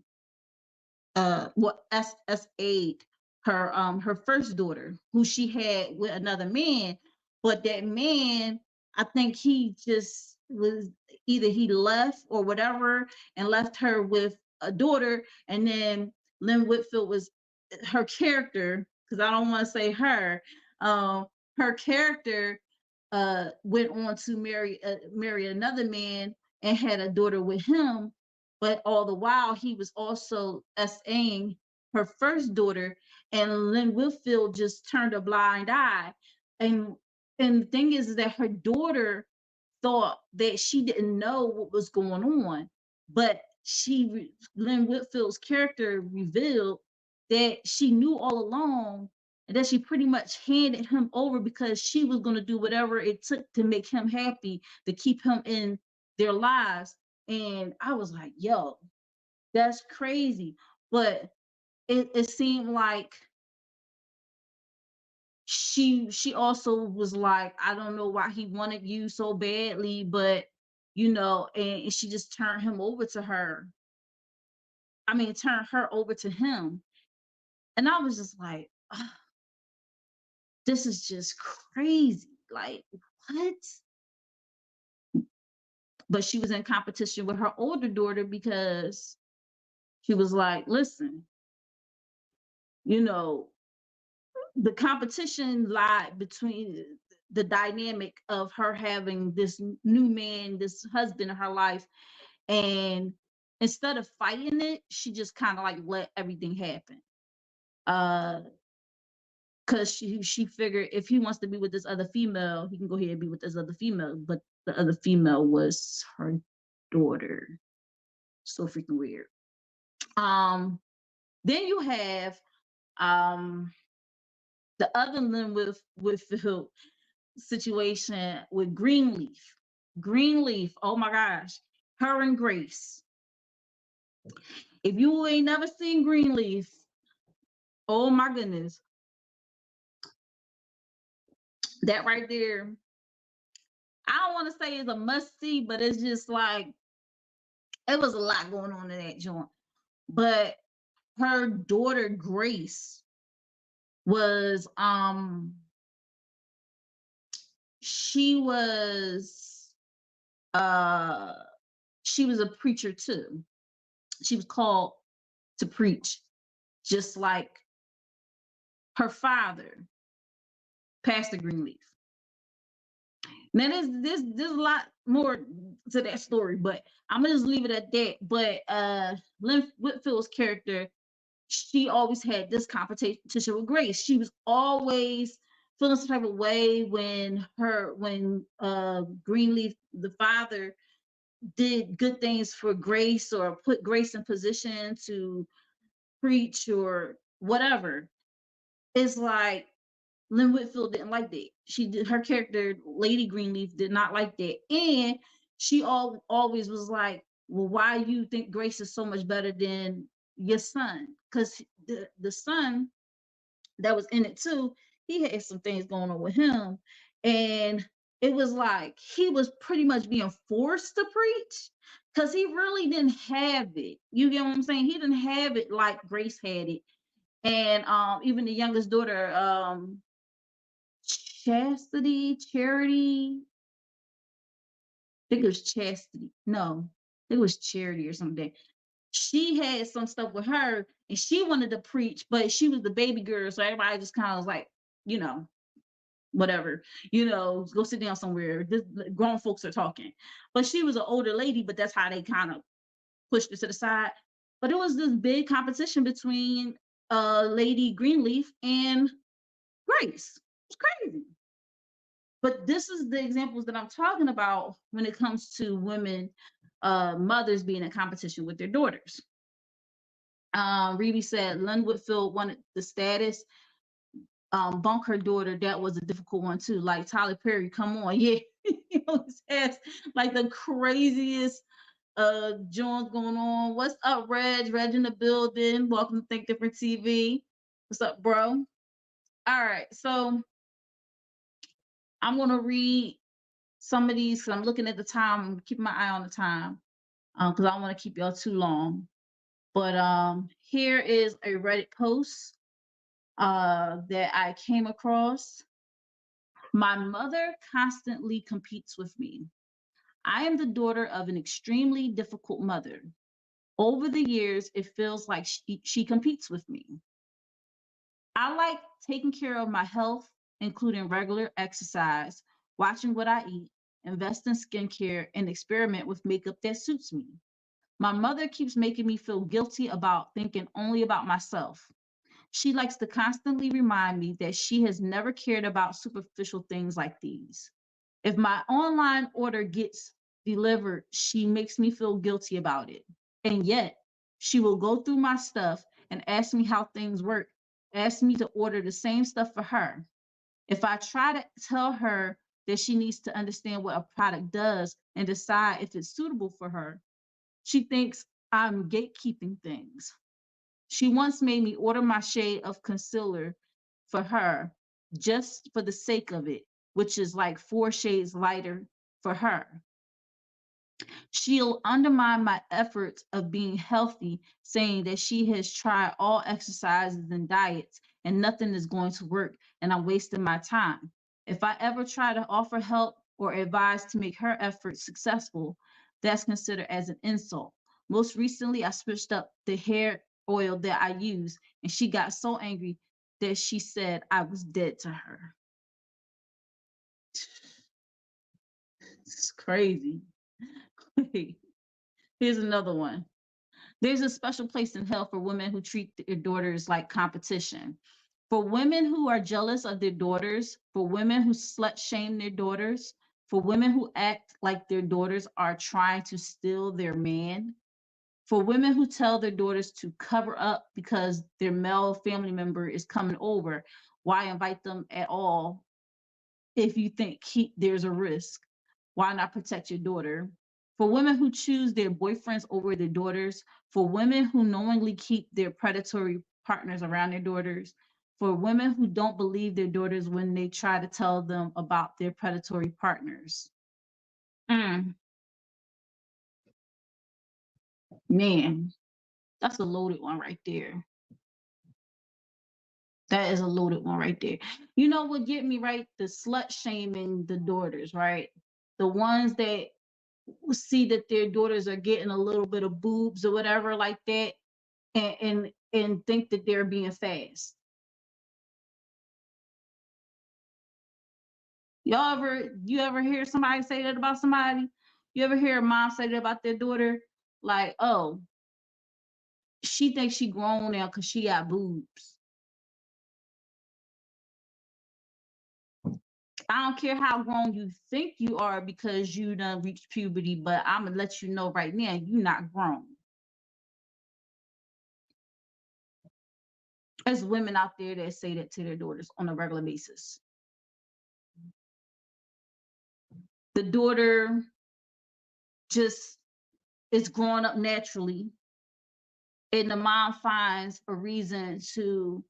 SSA'd her first daughter, who she had with another man, but that man, I think he just was either he left or whatever and left her with a daughter, and then Lynn Whitfield was her character, because I don't want to say her, her character went on to marry another man and had a daughter with him, but all the while he was also SAing her first daughter, and Lynn Whitfield just turned a blind eye. And the thing is that her daughter thought that she didn't know what was going on, but Lynn Whitfield's character revealed that she knew all along, and that she pretty much handed him over because she was going to do whatever it took to make him happy, to keep him in their lives. And I was like, yo, that's crazy. But it seemed like she also was like, I don't know why he wanted you so badly, but and she just turned him over to her. I mean, turned her over to him. And I was just like, oh, this is just crazy. Like, what? But she was in competition with her older daughter because she was like, listen, the competition lied between the dynamic of her having this new man, this husband in her life. And instead of fighting it, she just kind of like let everything happen. Because she figured if he wants to be with this other female, he can go ahead and be with this other female. But the other female was her daughter. So freaking weird. Then you have the other Lynn Whitfield situation with Greenleaf. Greenleaf, oh my gosh, her and Grace. If you ain't never seen Greenleaf, oh my goodness, that right there, I don't want to say it's a must see, but it's just like, it was a lot going on in that joint. But her daughter Grace was she was a preacher too. She was called to preach, just like her father, Pastor Greenleaf. Now there's a lot more to that story, but I'm gonna just leave it at that. But Lynn Whitfield's character, she always had this competition with Grace. She was always feeling some type of way when Greenleaf, the father, did good things for Grace or put Grace in position to preach or whatever. It's like Lynn Whitfield didn't like that. Her character, Lady Greenleaf, did not like that. And she always was like, well, why you think Grace is so much better than your son? Because the son that was in it too, he had some things going on with him. And it was like he was pretty much being forced to preach because he really didn't have it. You get what I'm saying? He didn't have it like Grace had it. And even the youngest daughter, Charity, I think it was Chastity. No, it was Charity or something. She had some stuff with her and she wanted to preach, but she was the baby girl. So everybody just kind of was like, whatever, go sit down somewhere. This, grown folks are talking. But she was an older lady, but that's how they kind of pushed her to the side. But it was this big competition between Lady Greenleaf and Grace. It's crazy. But this is the examples that I'm talking about when it comes to women, mothers being in competition with their daughters. Reedy said Lynn Whitfield wanted the status. Bunk her daughter, that was a difficult one too. Like Tyler Perry, come on, yeah. always has like the craziest joints going on. What's up, Reg? Reg in the building. Welcome to Think Different TV. What's up, bro? All right, so I'm gonna read some of these because I'm looking at the time. I'm keeping my eye on the time because I don't want to keep y'all too long. But here is a Reddit post that I came across. My mother constantly competes with me. I am the daughter of an extremely difficult mother. Over the years, it feels like she competes with me. I like taking care of my health, including regular exercise, watching what I eat, invest in skincare, and experiment with makeup that suits me. My mother keeps making me feel guilty about thinking only about myself. She likes to constantly remind me that she has never cared about superficial things like these. If my online order gets delivered, she makes me feel guilty about it. And yet, she will go through my stuff and ask me how things work, ask me to order the same stuff for her. If I try to tell her that she needs to understand what a product does and decide if it's suitable for her, she thinks I'm gatekeeping things. She once made me order my shade of concealer for her just for the sake of it, which is like 4 shades lighter for her. She'll undermine my efforts of being healthy, saying that she has tried all exercises and diets and nothing is going to work and I'm wasting my time. If I ever try to offer help or advise to make her efforts successful, that's considered as an insult. Most recently, I switched up the hair oil that I use, and she got so angry that she said I was dead to her. It's crazy. Here's another one. There's a special place in hell for women who treat their daughters like competition. For women who are jealous of their daughters, for women who slut shame their daughters, for women who act like their daughters are trying to steal their man, for women who tell their daughters to cover up because their male family member is coming over, why invite them at all if you think there's a risk? Why not protect your daughter? For women who choose their boyfriends over their daughters, for women who knowingly keep their predatory partners around their daughters, for women who don't believe their daughters when they try to tell them about their predatory partners. Man, that's a loaded one right there. That is a loaded one right there. You know what get me, right? The slut shaming the daughters, right? The ones that see that their daughters are getting a little bit of boobs or whatever like that and think that they're being fast. You ever hear somebody say that about somebody? You ever hear a mom say that about their daughter? Like, oh, she thinks she grown now because she got boobs. I don't care how grown you think you are because you done reached puberty, but I'm gonna let you know right now, you're not grown. There's women out there that say that to their daughters on a regular basis. The daughter just is growing up naturally, and the mom finds a reason to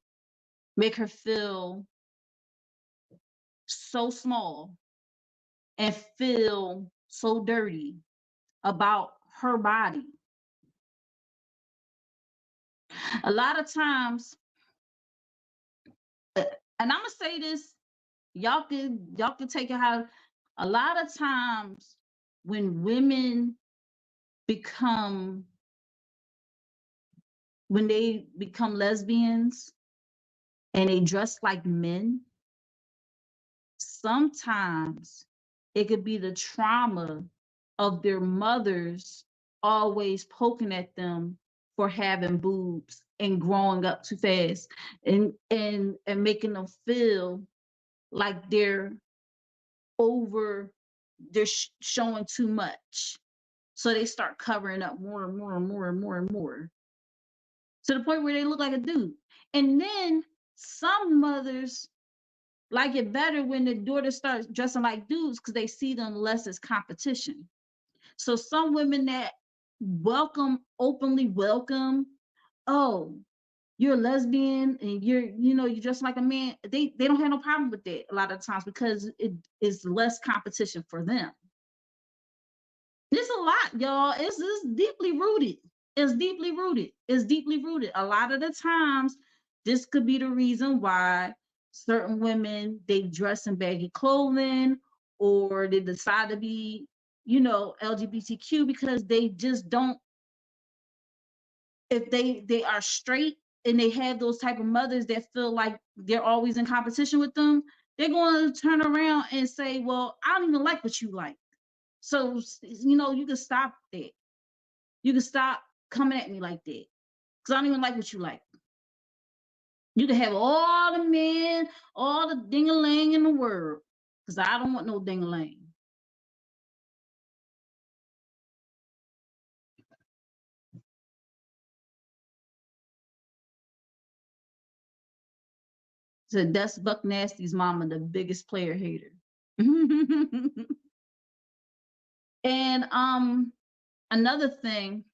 make her feel so small and feel so dirty about her body. A lot of times, and I'm gonna say this, y'all can take it how. A lot of times when women become lesbians and they dress like men, sometimes it could be the trauma of their mothers always poking at them for having boobs and growing up too fast and making them feel like they're showing too much. So they start covering up more and more and more and more and more to the point where they look like a dude. And then some mothers like it better when the daughter starts dressing like dudes because they see them less as competition. So some women that openly welcome, oh, you're a lesbian and you dress like a man, they don't have no problem with that a lot of times because it is less competition for them. There's a lot, y'all. It's deeply rooted. It's deeply rooted. It's deeply rooted. A lot of the times, this could be the reason why certain women, they dress in baggy clothing or they decide to be, LGBTQ because they just don't, if they are straight and they have those type of mothers that feel like they're always in competition with them, they're going to turn around and say, well, I don't even like what you like. So, you can stop that. You can stop coming at me like that. Because I don't even like what you like. You can have all the men, all the ding-a-ling in the world. Because I don't want no ding-a-ling. So that's Buck Nasty's mama, the biggest player hater. And another thing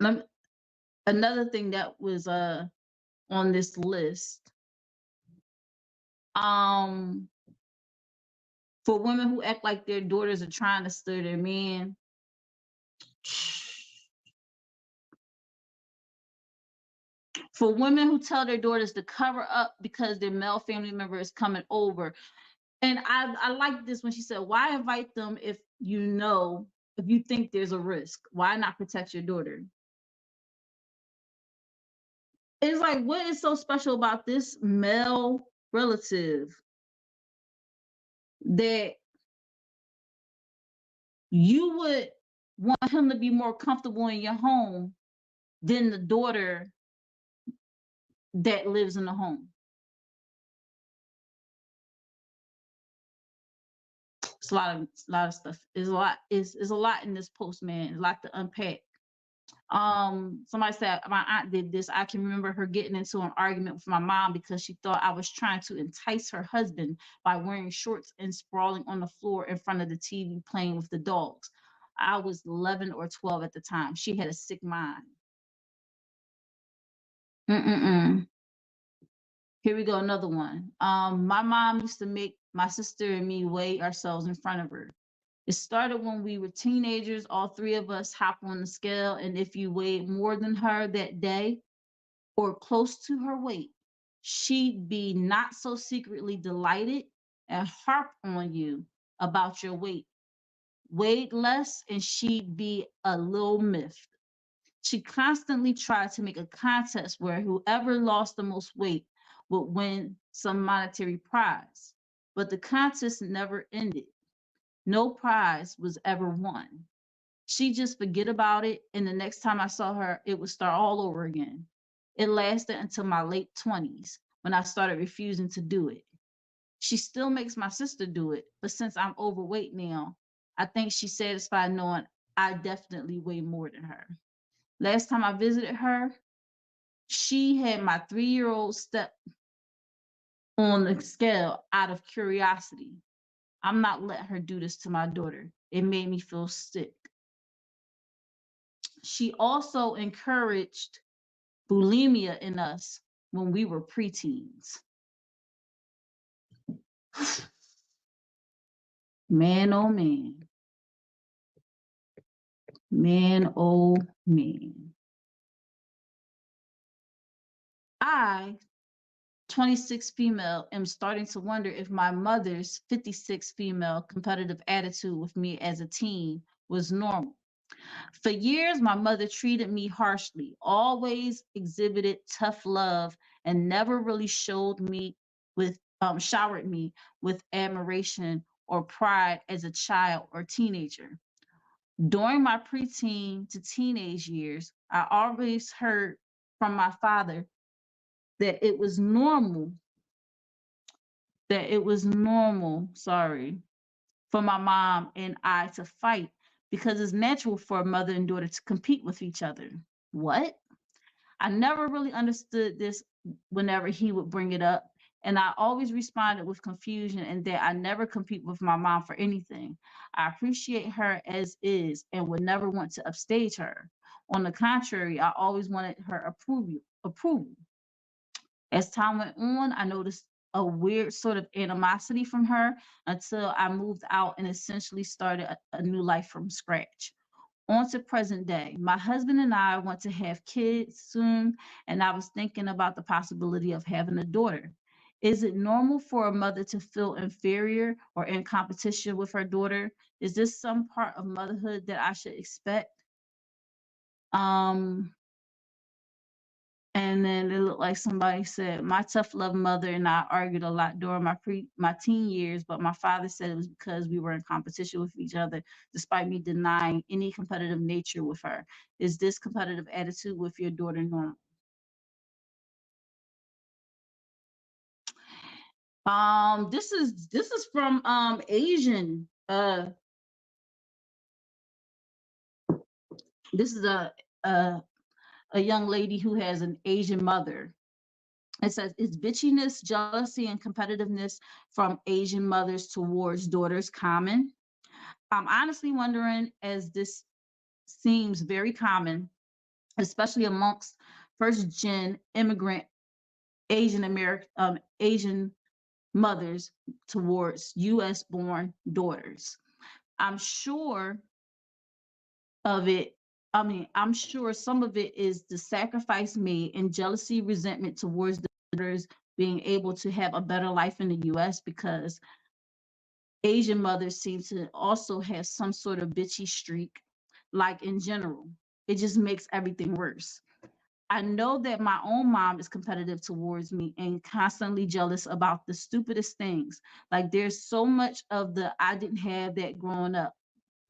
that was on this list, for women who act like their daughters are trying to steal their man, for women who tell their daughters to cover up because their male family member is coming over. And I like this when she said, why invite them if you think there's a risk? Why not protect your daughter? It's like, what is so special about this male relative that you would want him to be more comfortable in your home than the daughter that lives in the home? It's a lot of stuff. It's a lot in this post, man. It's a lot to unpack. Somebody said my aunt did this. I can remember her getting into an argument with my mom because she thought I was trying to entice her husband by wearing shorts and sprawling on the floor in front of the TV playing with the dogs. I was 11 or 12 at the time. She had a sick mind. Here we go, another one. My mom used to make my sister and me weigh ourselves in front of her. It started when we were teenagers. All three of us hop on the scale, and if you weighed more than her that day or close to her weight, she'd be not so secretly delighted and harp on you about your weight. Weighed less, and she'd be a little miffed. She constantly tried to make a contest where whoever lost the most weight would win some monetary prize. But the contest never ended. No prize was ever won. She just forget about it, and the next time I saw her, it would start all over again. It lasted until my late 20s when I started refusing to do it. She still makes my sister do it, but since I'm overweight now, I think she's satisfied knowing I definitely weigh more than her. Last time I visited her, she had my 3-year-old step on the scale out of curiosity. I'm not letting her do this to my daughter. It made me feel sick. She also encouraged bulimia in us when we were preteens. Man, oh man. Man, oh man. I, 26 female, am starting to wonder if my mother's 56 female competitive attitude with me as a teen was normal. For years, my mother treated me harshly, always exhibited tough love, and never really showered me with admiration or pride as a child or teenager. During my preteen to teenage years, I always heard from my father that it was normal, for my mom and I to fight because it's natural for a mother and daughter to compete with each other. What? I never really understood this whenever he would bring it up. And I always responded with confusion and that I never compete with my mom for anything. I appreciate her as is and would never want to upstage her. On the contrary, I always wanted her approval. As time went on, I noticed a weird sort of animosity from her until I moved out and essentially started a new life from scratch. On to present day. My husband and I want to have kids soon, and I was thinking about the possibility of having a daughter. Is it normal for a mother to feel inferior or in competition with her daughter? Is this some part of motherhood that I should expect? Um, and then it looked like somebody said, my tough love mother and I argued a lot during my teen years, but my father said it was because we were in competition with each other, despite me denying any competitive nature with her. Is this competitive attitude with your daughter normal? This is from Asian. This is a young lady who has an Asian mother. It says, is bitchiness, jealousy, and competitiveness from Asian mothers towards daughters common? I'm honestly wondering, as this seems very common, especially amongst first-gen immigrant Asian mothers towards U.S.-born daughters. I'm sure of it. I mean, I'm sure some of it is the sacrifice made and jealousy, resentment towards the daughters being able to have a better life in the US, because Asian mothers seem to also have some sort of bitchy streak, like in general. It just makes everything worse. I know that my own mom is competitive towards me and constantly jealous about the stupidest things. Like there's so much of the I didn't have that growing up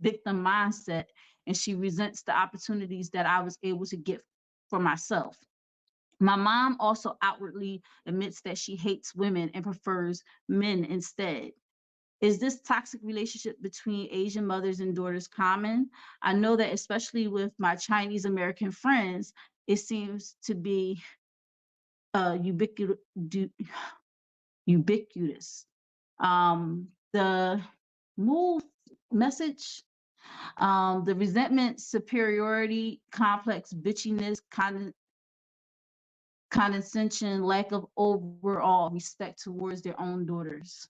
victim mindset, and she resents the opportunities that I was able to get for myself. My mom also outwardly admits that she hates women and prefers men instead. Is this toxic relationship between Asian mothers and daughters common? I know that especially with my Chinese American friends, it seems to be ubiquitous. The move message, the resentment, superiority complex, bitchiness, condescension, lack of overall respect towards their own daughters.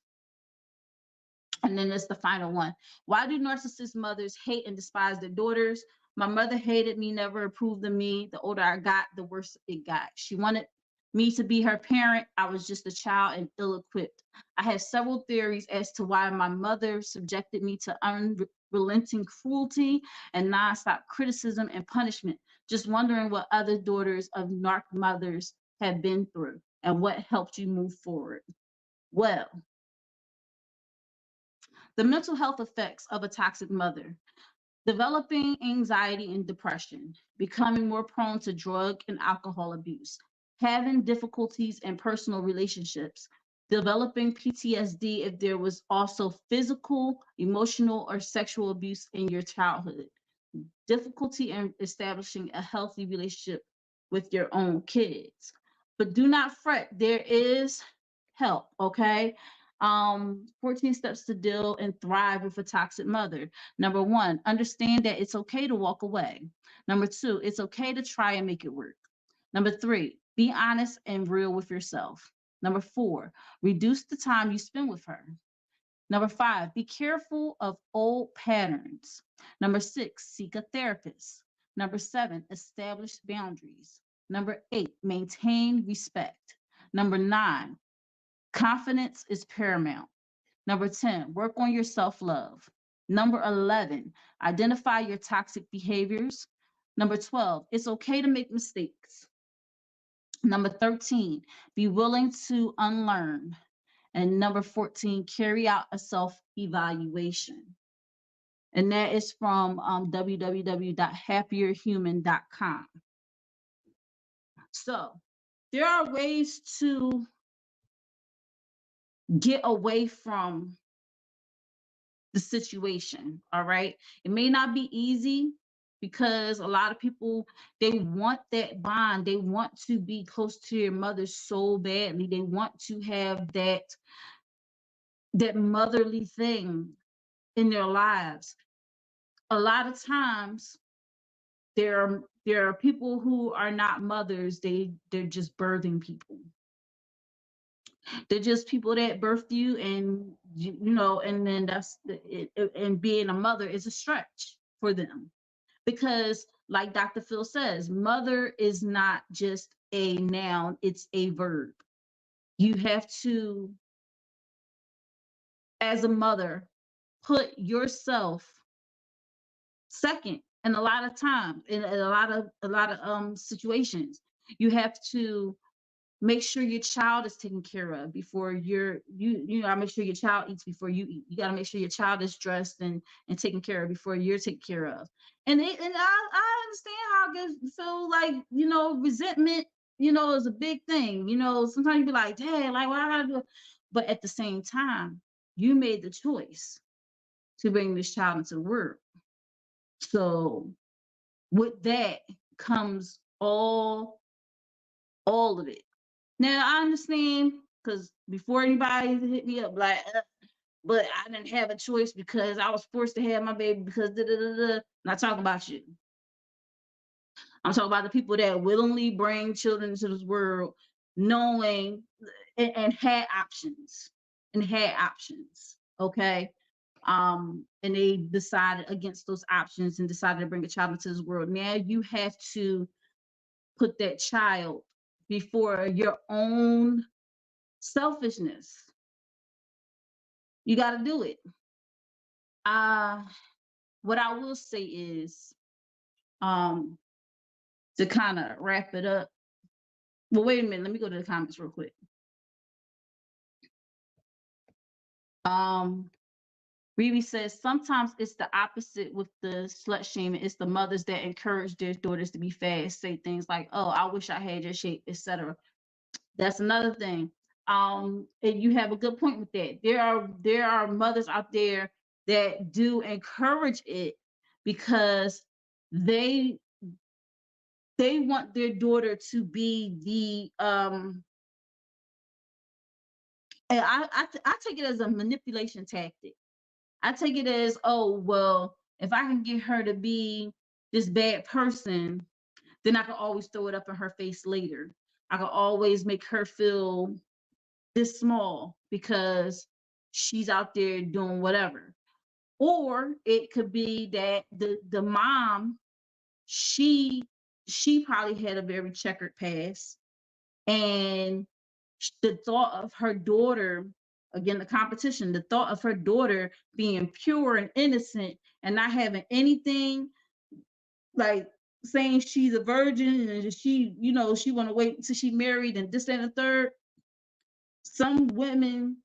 And then there's the final one. Why do narcissist mothers hate and despise their daughters? My mother hated me, never approved of me. The older I got, the worse it got. She wanted me to be her parent. I was just a child and ill-equipped. I have several theories as to why my mother subjected me to unrelenting cruelty and nonstop criticism and punishment. Just wondering what other daughters of narc mothers have been through and what helped you move forward. Well, the mental health effects of a toxic mother: developing anxiety and depression, becoming more prone to drug and alcohol abuse, having difficulties in personal relationships, developing PTSD if there was also physical, emotional, or sexual abuse in your childhood, difficulty in establishing a healthy relationship with your own kids. But do not fret, there is help, okay? 14 steps to deal and thrive with a toxic mother. Number 1, understand that it's okay to walk away. Number 2, it's okay to try and make it work. Number 3, be honest and real with yourself. Number 4, reduce the time you spend with her. Number 5, be careful of old patterns. Number 6, seek a therapist. Number 7, establish boundaries. Number 8, maintain respect. Number 9, confidence is paramount. Number 10, work on your self-love. Number 11, identify your toxic behaviors. Number 12, it's okay to make mistakes. Number 13, be willing to unlearn. And number 14, carry out a self-evaluation. And that is from www.happierhuman.com. So there are ways to get away from the situation, all right? It may not be easy, because a lot of people, they want that bond. They want to be close to your mother so badly. They want to have that motherly thing in their lives. A lot of times there are people who are not mothers. They're just birthing people. They're just people that birthed you, and and then that's and being a mother is a stretch for them, because like Dr. Phil says, mother is not just a noun, it's a verb. You have to, as a mother, put yourself second. And a lot of times, in a lot of situations, you have to make sure your child is taken care of before you gotta make sure your child eats before you eat. You gotta make sure your child is dressed and taken care of before you're taken care of. And I understand how it gets, so like, resentment, is a big thing. Sometimes you be like, dang, like, why I gotta do it? But at the same time, you made the choice to bring this child into the world. So with that comes all of it. Now I understand, because before anybody hit me up like, but I didn't have a choice because I was forced to have my baby because Not talking about you. I'm talking about the people that willingly bring children into this world, knowing and had options. Okay. And they decided against those options and decided to bring a child into this world. Now you have to put that child before your own selfishness. You got to do it. What I will say is, to kind of wrap it up. Well, wait a minute. Let me go to the comments real quick. Riri says, sometimes it's the opposite with the slut shaming. It's the mothers that encourage their daughters to be fast, say things like, oh, I wish I had your shape, etc. That's another thing. And you have a good point with that. There are mothers out there that do encourage it because they want their daughter to be the and I take it as a manipulation tactic. I take it as, oh, well, if I can get her to be this bad person, then I can always throw it up in her face later. I can always make her feel this small because she's out there doing whatever. Or it could be that the mom, she probably had a very checkered past, and the thought of her daughter, again, the competition, the thought of her daughter being pure and innocent and not having anything, like saying she's a virgin and she want to wait until she married and this and the third. Some women,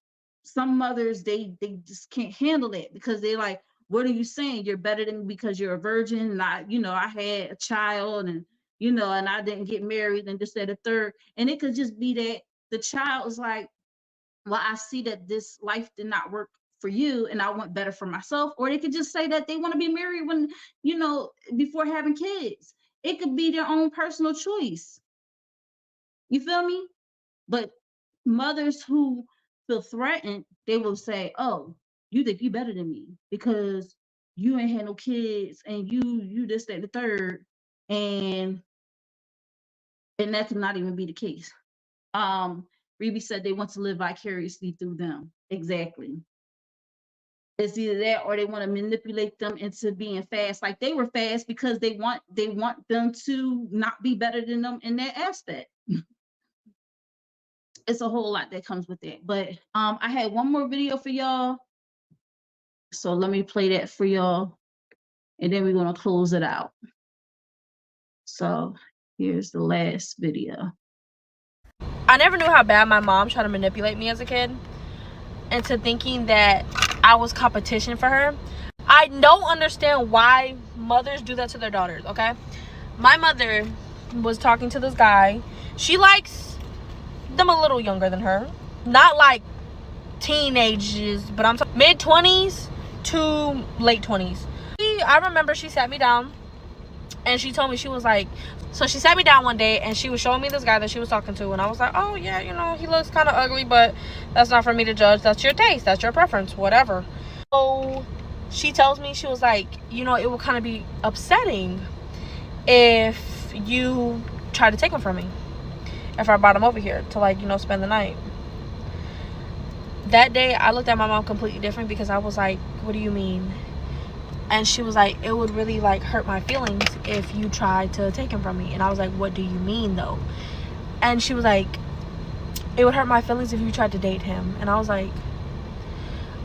some mothers, they just can't handle it because they're like, what are you saying? You're better than me because you're a virgin. And I had a child and, and I didn't get married and this and the third. And it could just be that the child is like, well, I see that this life did not work for you and I want better for myself. Or they could just say that they want to be married when, before having kids. It could be their own personal choice. You feel me? But mothers who feel threatened, they will say, oh, you think you better than me because you ain't had no kids and you this, that, and the third. And that could not even be the case. Rebe said they want to live vicariously through them. Exactly. It's either that or they want to manipulate them into being fast. Like they were fast because they want them to not be better than them in that aspect. It's a whole lot that comes with that. But I had one more video for y'all. So let me play that for y'all. And then we're going to close it out. So here's the last video. I never knew how bad my mom tried to manipulate me as a kid into thinking that I was competition for her. I don't understand why mothers do that to their daughters, okay? My mother was talking to this guy. She likes them a little younger than her. Not like teenagers, but I'm talking mid-20s to late 20s. I remember she sat me down And she told me, she was like, so she sat me down one day and she was showing me this guy that she was talking to, and I was like, oh yeah, you know, he looks kind of ugly, but that's not for me to judge. That's your taste, that's your preference, whatever. So she tells me, she was like, you know, it will kind of be upsetting if you try to take him from me, if I brought him over here to, like, you know, spend the night. That day I looked at my mom completely different, because I was like, what do you mean? And she was like, it would really, like, hurt my feelings if you tried to take him from me. And I was like, what do you mean though? And she was like, it would hurt my feelings if you tried to date him. And I was like,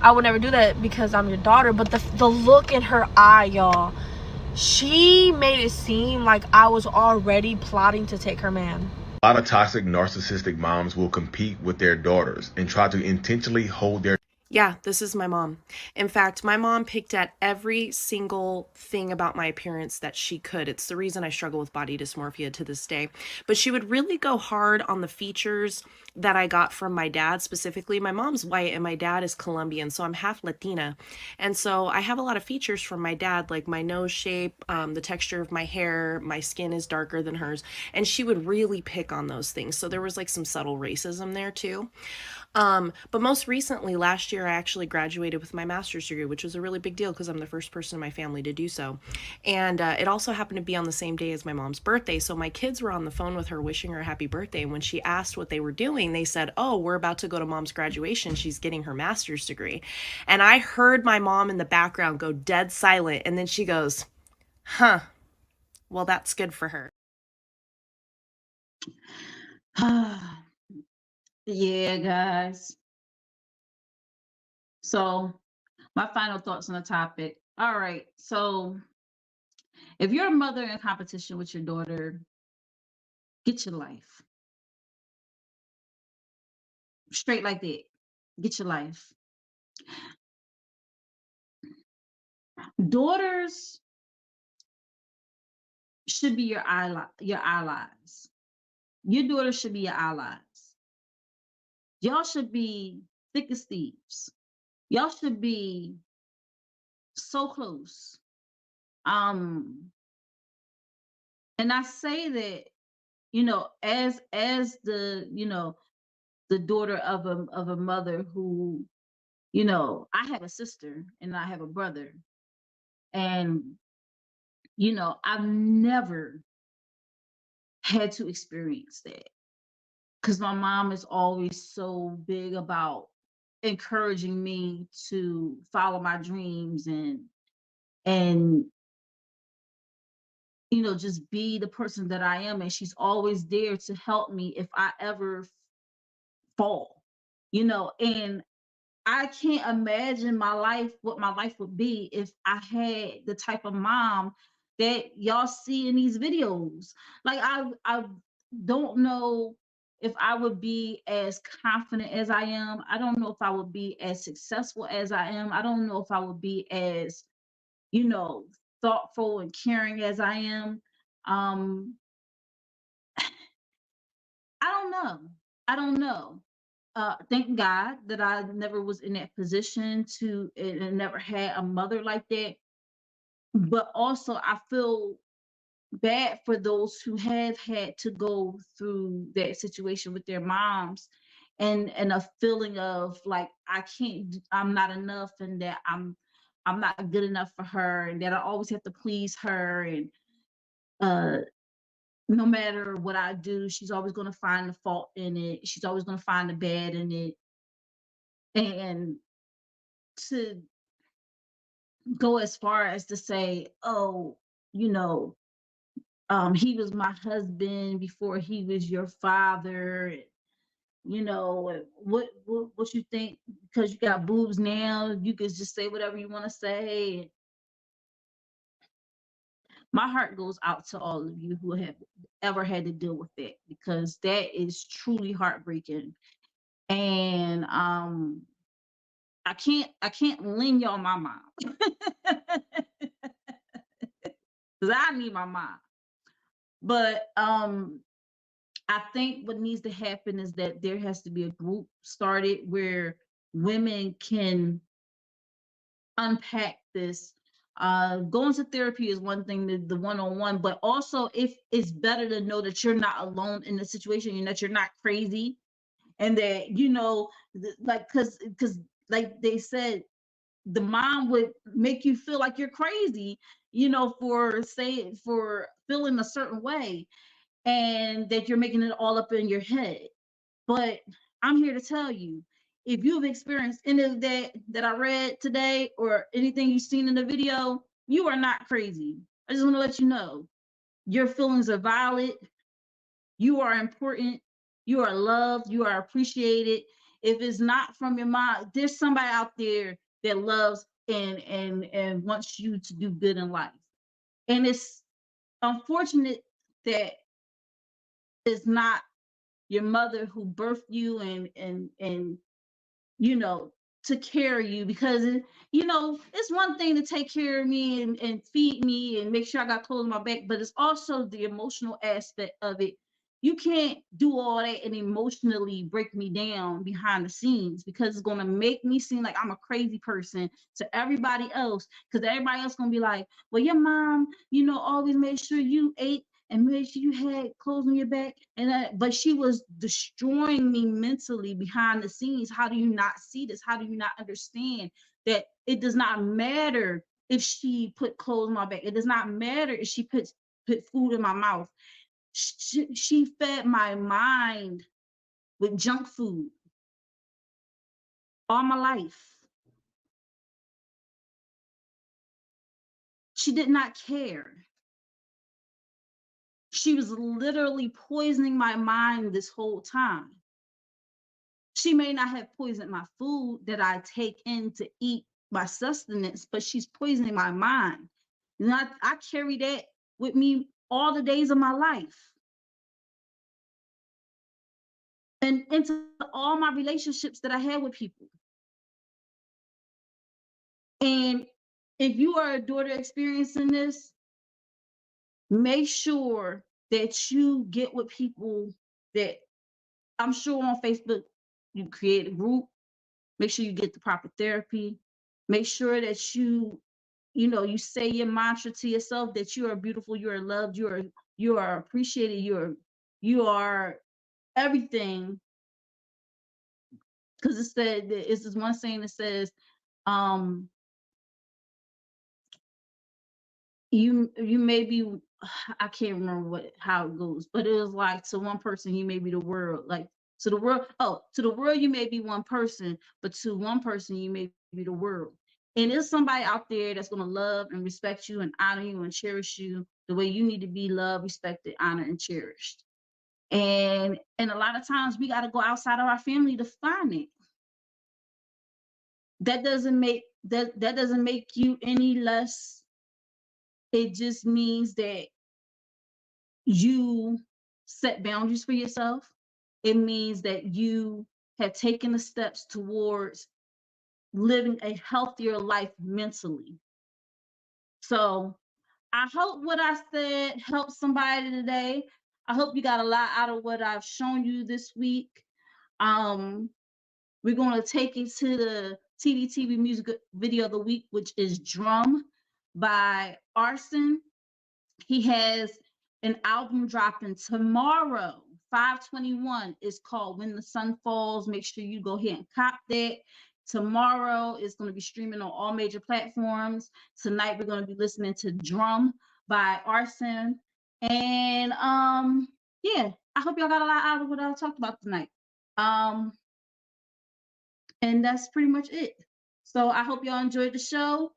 I would never do that because I'm your daughter. But the look in her eye, y'all, she made it seem like I was already plotting to take her man. A lot of toxic, narcissistic moms will compete with their daughters and try to intentionally hold their... Yeah, this is my mom. In fact, my mom picked at every single thing about my appearance that she could. It's the reason I struggle with body dysmorphia to this day. But she would really go hard on the features that I got from my dad specifically. My mom's white and my dad is Colombian, so I'm half Latina. And so I have a lot of features from my dad, like my nose shape, the texture of my hair, my skin is darker than hers. And she would really pick on those things. So there was like some subtle racism there too. But most recently, last year, I actually graduated with my master's degree, which was a really big deal because I'm the first person in my family to do so. And it also happened to be on the same day as my mom's birthday. So my kids were on the phone with her wishing her happy birthday. And when she asked what they were doing, they said, oh, we're about to go to mom's graduation. She's getting her master's degree. And I heard my mom in the background go dead silent. And then she goes, huh, well, that's good for her. Yeah, guys. So my final thoughts on the topic. All right. So if you're a mother in competition with your daughter, get your life. Straight like that. Get your life. Daughters should be your allies. Your daughters should be your allies. Y'all should be thick as thieves. Y'all should be so close. And I say that, you know, as the, you know, the daughter of a mother who, you know, I have a sister and I have a brother, and you know, I've never had to experience that because my mom is always so big about encouraging me to follow my dreams and you know, just be the person that I am. And she's always there to help me if I ever fall, you know. And I can't imagine my life, what my life would be if I had the type of mom that y'all see in these videos. Like I don't know if I would be as confident as I am. I don't know if I would be as successful as I am. I don't know if I would be as, you know, thoughtful and caring as I am. I don't know. I don't know. Thank God that I never was in that position to and never had a mother like that. But also I feel bad for those who have had to go through that situation with their moms and a feeling of like I'm not enough, and that I'm not good enough for her, and that I always have to please her, and uh no matter what I do, she's always going to find the fault in it. She's always going to find the bad in it. And to go as far as to say, oh, you know, he was my husband before he was your father. You know, what you think because you got boobs now, you can just say whatever you want to say. My heart goes out to all of you who have ever had to deal with that, because that is truly heartbreaking. And I can't lend y'all my mom because I need my mom. But I think what needs to happen is that there has to be a group started where women can unpack this Going to therapy is one thing, the one-on-one, but also if it's better to know that you're not alone in the situation and that you're not crazy, and that, you know, like, because like they said, the mom would make you feel like you're crazy, you know, for feeling a certain way, and that you're making it all up in your head. But I'm here to tell you, if you've experienced any of that I read today, or anything you've seen in the video, you are not crazy. I just want to let you know, your feelings are valid. You are important. You are loved. You are appreciated. If it's not from your mom, there's somebody out there that loves and wants you to do good in life. And it's unfortunate that it's not your mother who birthed you and you know, to carry you, because you know, it's one thing to take care of me and feed me and make sure I got clothes on my back, but it's also the emotional aspect of it. You can't do all that and emotionally break me down behind the scenes, because it's going to make me seem like I'm a crazy person to everybody else, because everybody else going to be like, well, your mom, you know, always made sure you ate and made sure you had clothes on your back, but she was destroying me mentally behind the scenes. How do you not see this? How do you not understand that it does not matter if she put clothes on my back? It does not matter if she put food in my mouth. She fed my mind with junk food all my life. She did not care. She was literally poisoning my mind this whole time. She may not have poisoned my food that I take in to eat my sustenance, but she's poisoning my mind. And I carry that with me all the days of my life. And into all my relationships that I had with people. And if you are a daughter experiencing this, make sure that you get with people that, I'm sure on Facebook, you create a group. Make sure you get the proper therapy. Make sure that you know, you say your mantra to yourself that you are beautiful, you are loved, you are appreciated, you are everything. Because it's this one saying that says, you may be, I can't remember how it goes, but it was like, to one person you may be the world, like to the world you may be one person, but to one person you may be the world. And there's somebody out there that's going to love and respect you and honor you and cherish you the way you need to be loved, respected, honored, and cherished. And a lot of times we got to go outside of our family to find it. That doesn't make you any less. It just means that you set boundaries for yourself. It means that you have taken the steps towards living a healthier life mentally. So I hope what I said helped somebody today. I hope you got a lot out of what I've shown you this week. We're going to take it to the Tdtv music video of the week, which is Drum by Arson. He has an album dropping tomorrow, 5/21. It's called When the Sun Falls. Make sure you go ahead and cop that. Tomorrow it's going to be streaming on all major platforms. Tonight we're going to be listening to Drum by Arson. And yeah, I hope y'all got a lot out of what I talked about tonight. And that's pretty much it. So I hope y'all enjoyed the show.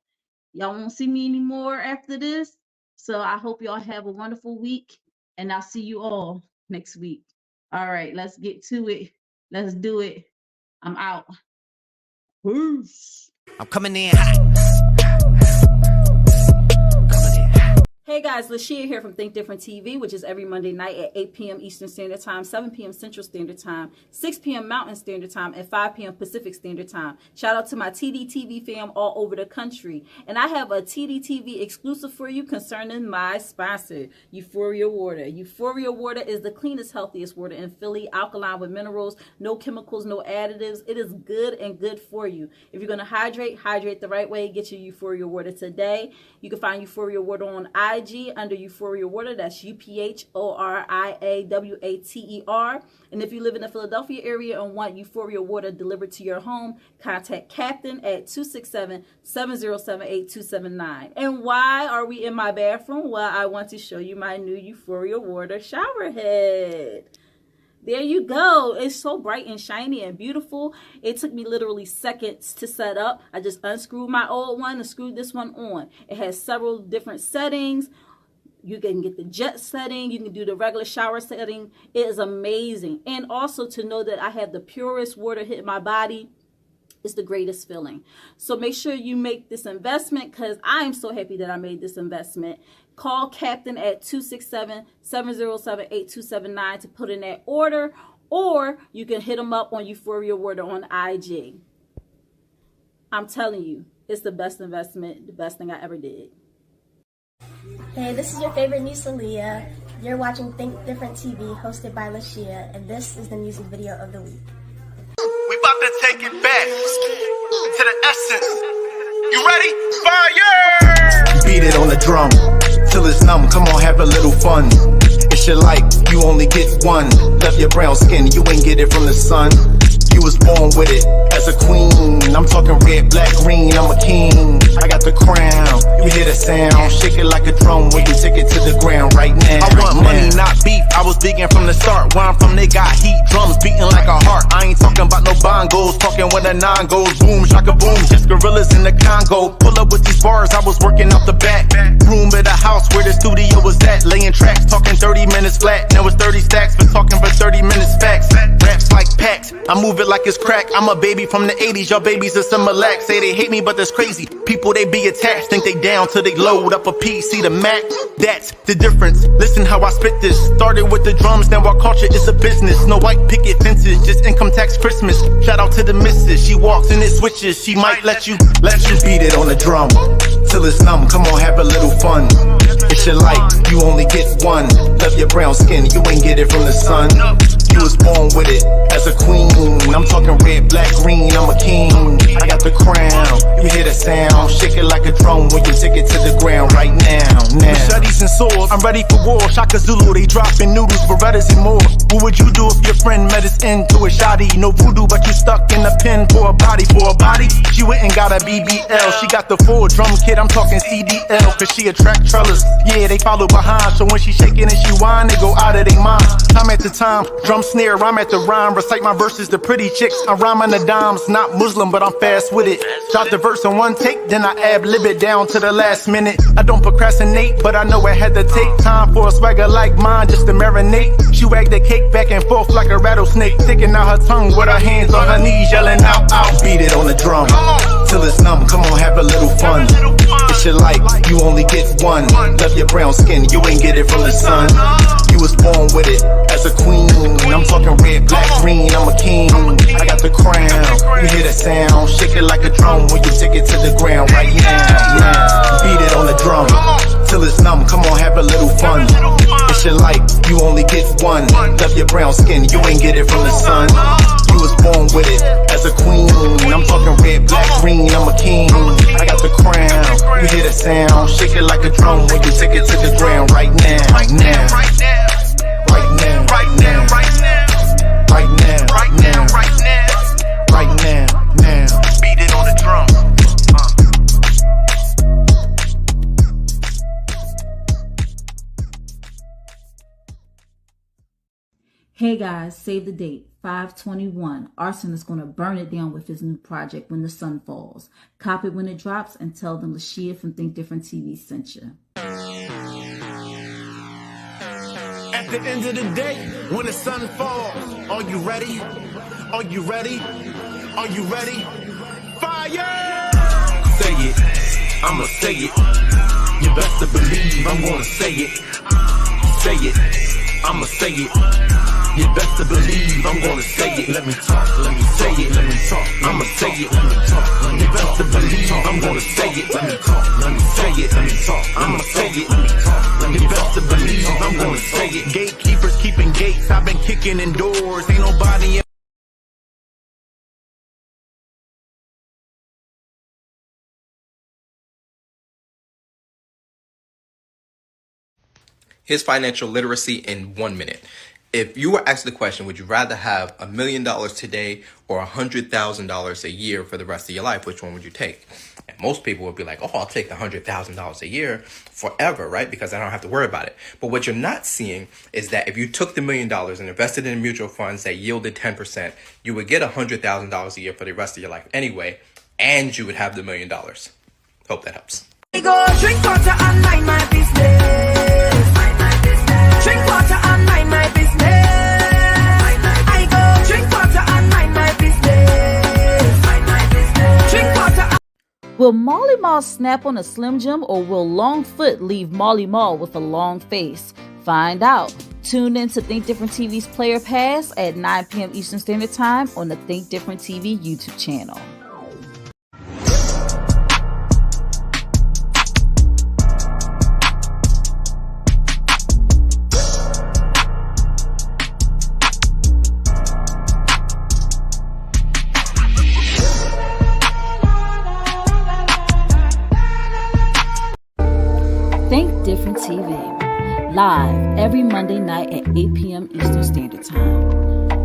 Y'all won't see me anymore after this. So I hope y'all have a wonderful week, and I'll see you all next week. All right, let's get to it. Let's do it. I'm out. Peace. I'm coming in hot. Hey Hey guys, LaShia here from Think Different TV, which is every Monday night at 8 p.m. Eastern Standard Time, 7 p.m. Central Standard Time, 6 p.m. Mountain Standard Time, and 5 p.m. Pacific Standard Time. Shout out to my Tdtv fam all over the country. And I have a Tdtv exclusive for you concerning my sponsor, Euphoria Water. Euphoria Water is the cleanest, healthiest water in Philly, alkaline with minerals, no chemicals, no additives. It is good and good for you. If you're going to hydrate the right way. Get your Euphoria Water today. You can find Euphoria Water on IG under Euphoria Water. That's UPHORIAWATER. And if you live in the Philadelphia area and want Euphoria Water delivered to your home, contact Captain at 267-707-8279. And why are we in my bathroom? Well, I want to show you my new Euphoria Water shower head. There you go. It's so bright and shiny and beautiful. It took me literally seconds to set up. I just unscrewed my old one and screwed this one on. It has several different settings. You can get the jet setting. You can do the regular shower setting. It is amazing. And also to know that I have the purest water hit my body is the greatest feeling. So make sure you make this investment because I am so happy that I made this investment. Call Captain at 267-707-8279 to put in that order, or you can hit them up on Euphoria Water on IG. I'm telling you, it's the best investment, the best thing I ever did. Hey, this is your favorite niece, LaShia. You're watching Think Different TV, hosted by LaShia, and this is the music video of the week. We about to take it back to the essence. You ready? Fire! Beat it on the drum till it's numb. Come on, have a little fun. It's your life, you only get one. Love your brown skin, you ain't get it from the sun. You was born with it as a queen. I'm talking red, black, green, I'm a king. I got the crown, you hear the sound. Shake it like a drum when you take it to the ground right now. I want money, not beef. I was digging from the start. Where I'm from, they got heat, drums beating like a heart. I ain't talking about no bongos, talking when the nine goes boom, shaka boom. Just gorillas in the Congo. Pull up with these bars, I was working out the back room of the house where the studio was at. Laying tracks, talking 30 minutes flat. Now it's 30 stacks for talking for 30 minutes facts. Raps like packs, I move it like it's crack. I'm a baby from the 80s, y'all babies are some relax. Say they hate me, but that's crazy. People, they be attached, think they down till they load up a PC to Mac. That's the difference. Listen how I spit this. Started with the drums, now our culture is a business. No white picket fences, just income tax Christmas. Shout out to the missus, she walks and it switches. She might let you beat it on the drum till it's numb. Come on, have a little fun. It's your life, you only get one. Love your brown skin, you ain't get it from the sun. You was born with it as a queen. I'm talking red, black, green, I'm a king. I got the crown, you hear the sound. Shake it like a drum when you take it to the ground right now. Machetes and swords, I'm ready for war. Shaka Zulu, they dropping noodles, Berettas and more. What would you do if your friend met his end to a shoddy? No voodoo, but you stuck in the pen for a body. She went and got a BBL. She got the full drum kit, I'm talking CDL. Cause she attract trellers, yeah, they follow behind. So when she shaking and she whine, they go out of their mind. Time at the time, drum snare, rhyme at the rhyme. Recite my verses to pretty chicks, I'm rhyming the dimes. Not Muslim, but I'm fast with it. Drop the verse in one take, then I ad-lib it down to the last minute. I don't procrastinate, but I know I had to take time for a swagger like mine just to marinate. She wagged the cake back and forth like a rattlesnake, sticking out her tongue with her hands on her knees, yelling out, out. Beat it on the drum till it's numb. Come on, have a little fun. It's your life, you only get one. Love your brown skin, you ain't get it from the sun. You was born with it as a queen. I'm talking red, black, green, I'm a king. I got the crown, you hear the sound. Shake it like a drum when you take it to the ground right now. Beat it on the drum till it's numb. Come on, have a little fun. It's your life, you only get one. Love your brown skin, you ain't get it from the sun. You was born with it as a queen. I'm talking red, black, green, I'm a king. I got the crown, you hear the sound. Shake it like a drum when you take it to the ground right now. Right now, right now, right now, right now, right now, right now, right now, right now, right now, now. Beat it on the drum. Hey guys, save the date, 5/21. Arson is going to burn it down with his new project, When the Sun Falls. Cop it when it drops and tell them LaShia from Think Different TV sent you. At the end of the day, when the sun falls, are you ready? Are you ready? Are you ready? Fire! Say it, I'ma say it. You best to believe I'm gonna say it. Say it, I'ma say it. You best to believe I'm gonna say it. Let me talk, let me say it, let me talk. I'ma say it, let me talk. You best to believe I'm gonna say it. Let me talk, let me say it, let me talk. I'ma say it, let me talk. You best to believe I'm gonna say it. Gatekeepers keeping gates, I've been kicking in doors. Ain't nobody in. Here's financial literacy in 1 minute. If you were asked the question, would you rather have $1 million today or $100,000 a year for the rest of your life, which one would you take? And most people would be like, oh, I'll take the $100,000 a year forever, right? Because I don't have to worry about it. But what you're not seeing is that if you took the $1 million and invested in mutual funds that yielded 10%, you would get $100,000 a year for the rest of your life anyway, and you would have the $1 million. Hope that helps. I go drink water and mind my business. Drink water and mind my business. I go drink water and mind my business. Drink water. Will Molly Mall snap on a Slim Jim, or will Longfoot leave Molly Mall with a long face? Find out. Tune in to Think Different TV's Player Pass at 9 p.m. Eastern Standard Time on the Think Different TV YouTube channel. Think Different TV, live every Monday night at 8 p.m. Eastern Standard Time.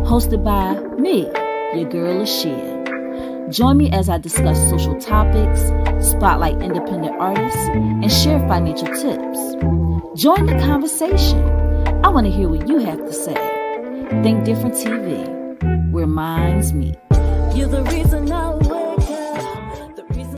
Hosted by me, your girl LaShia. Join me as I discuss social topics, spotlight independent artists, and share financial tips. Join the conversation. I want to hear what you have to say. Think Different TV, where minds meet. You're the reason I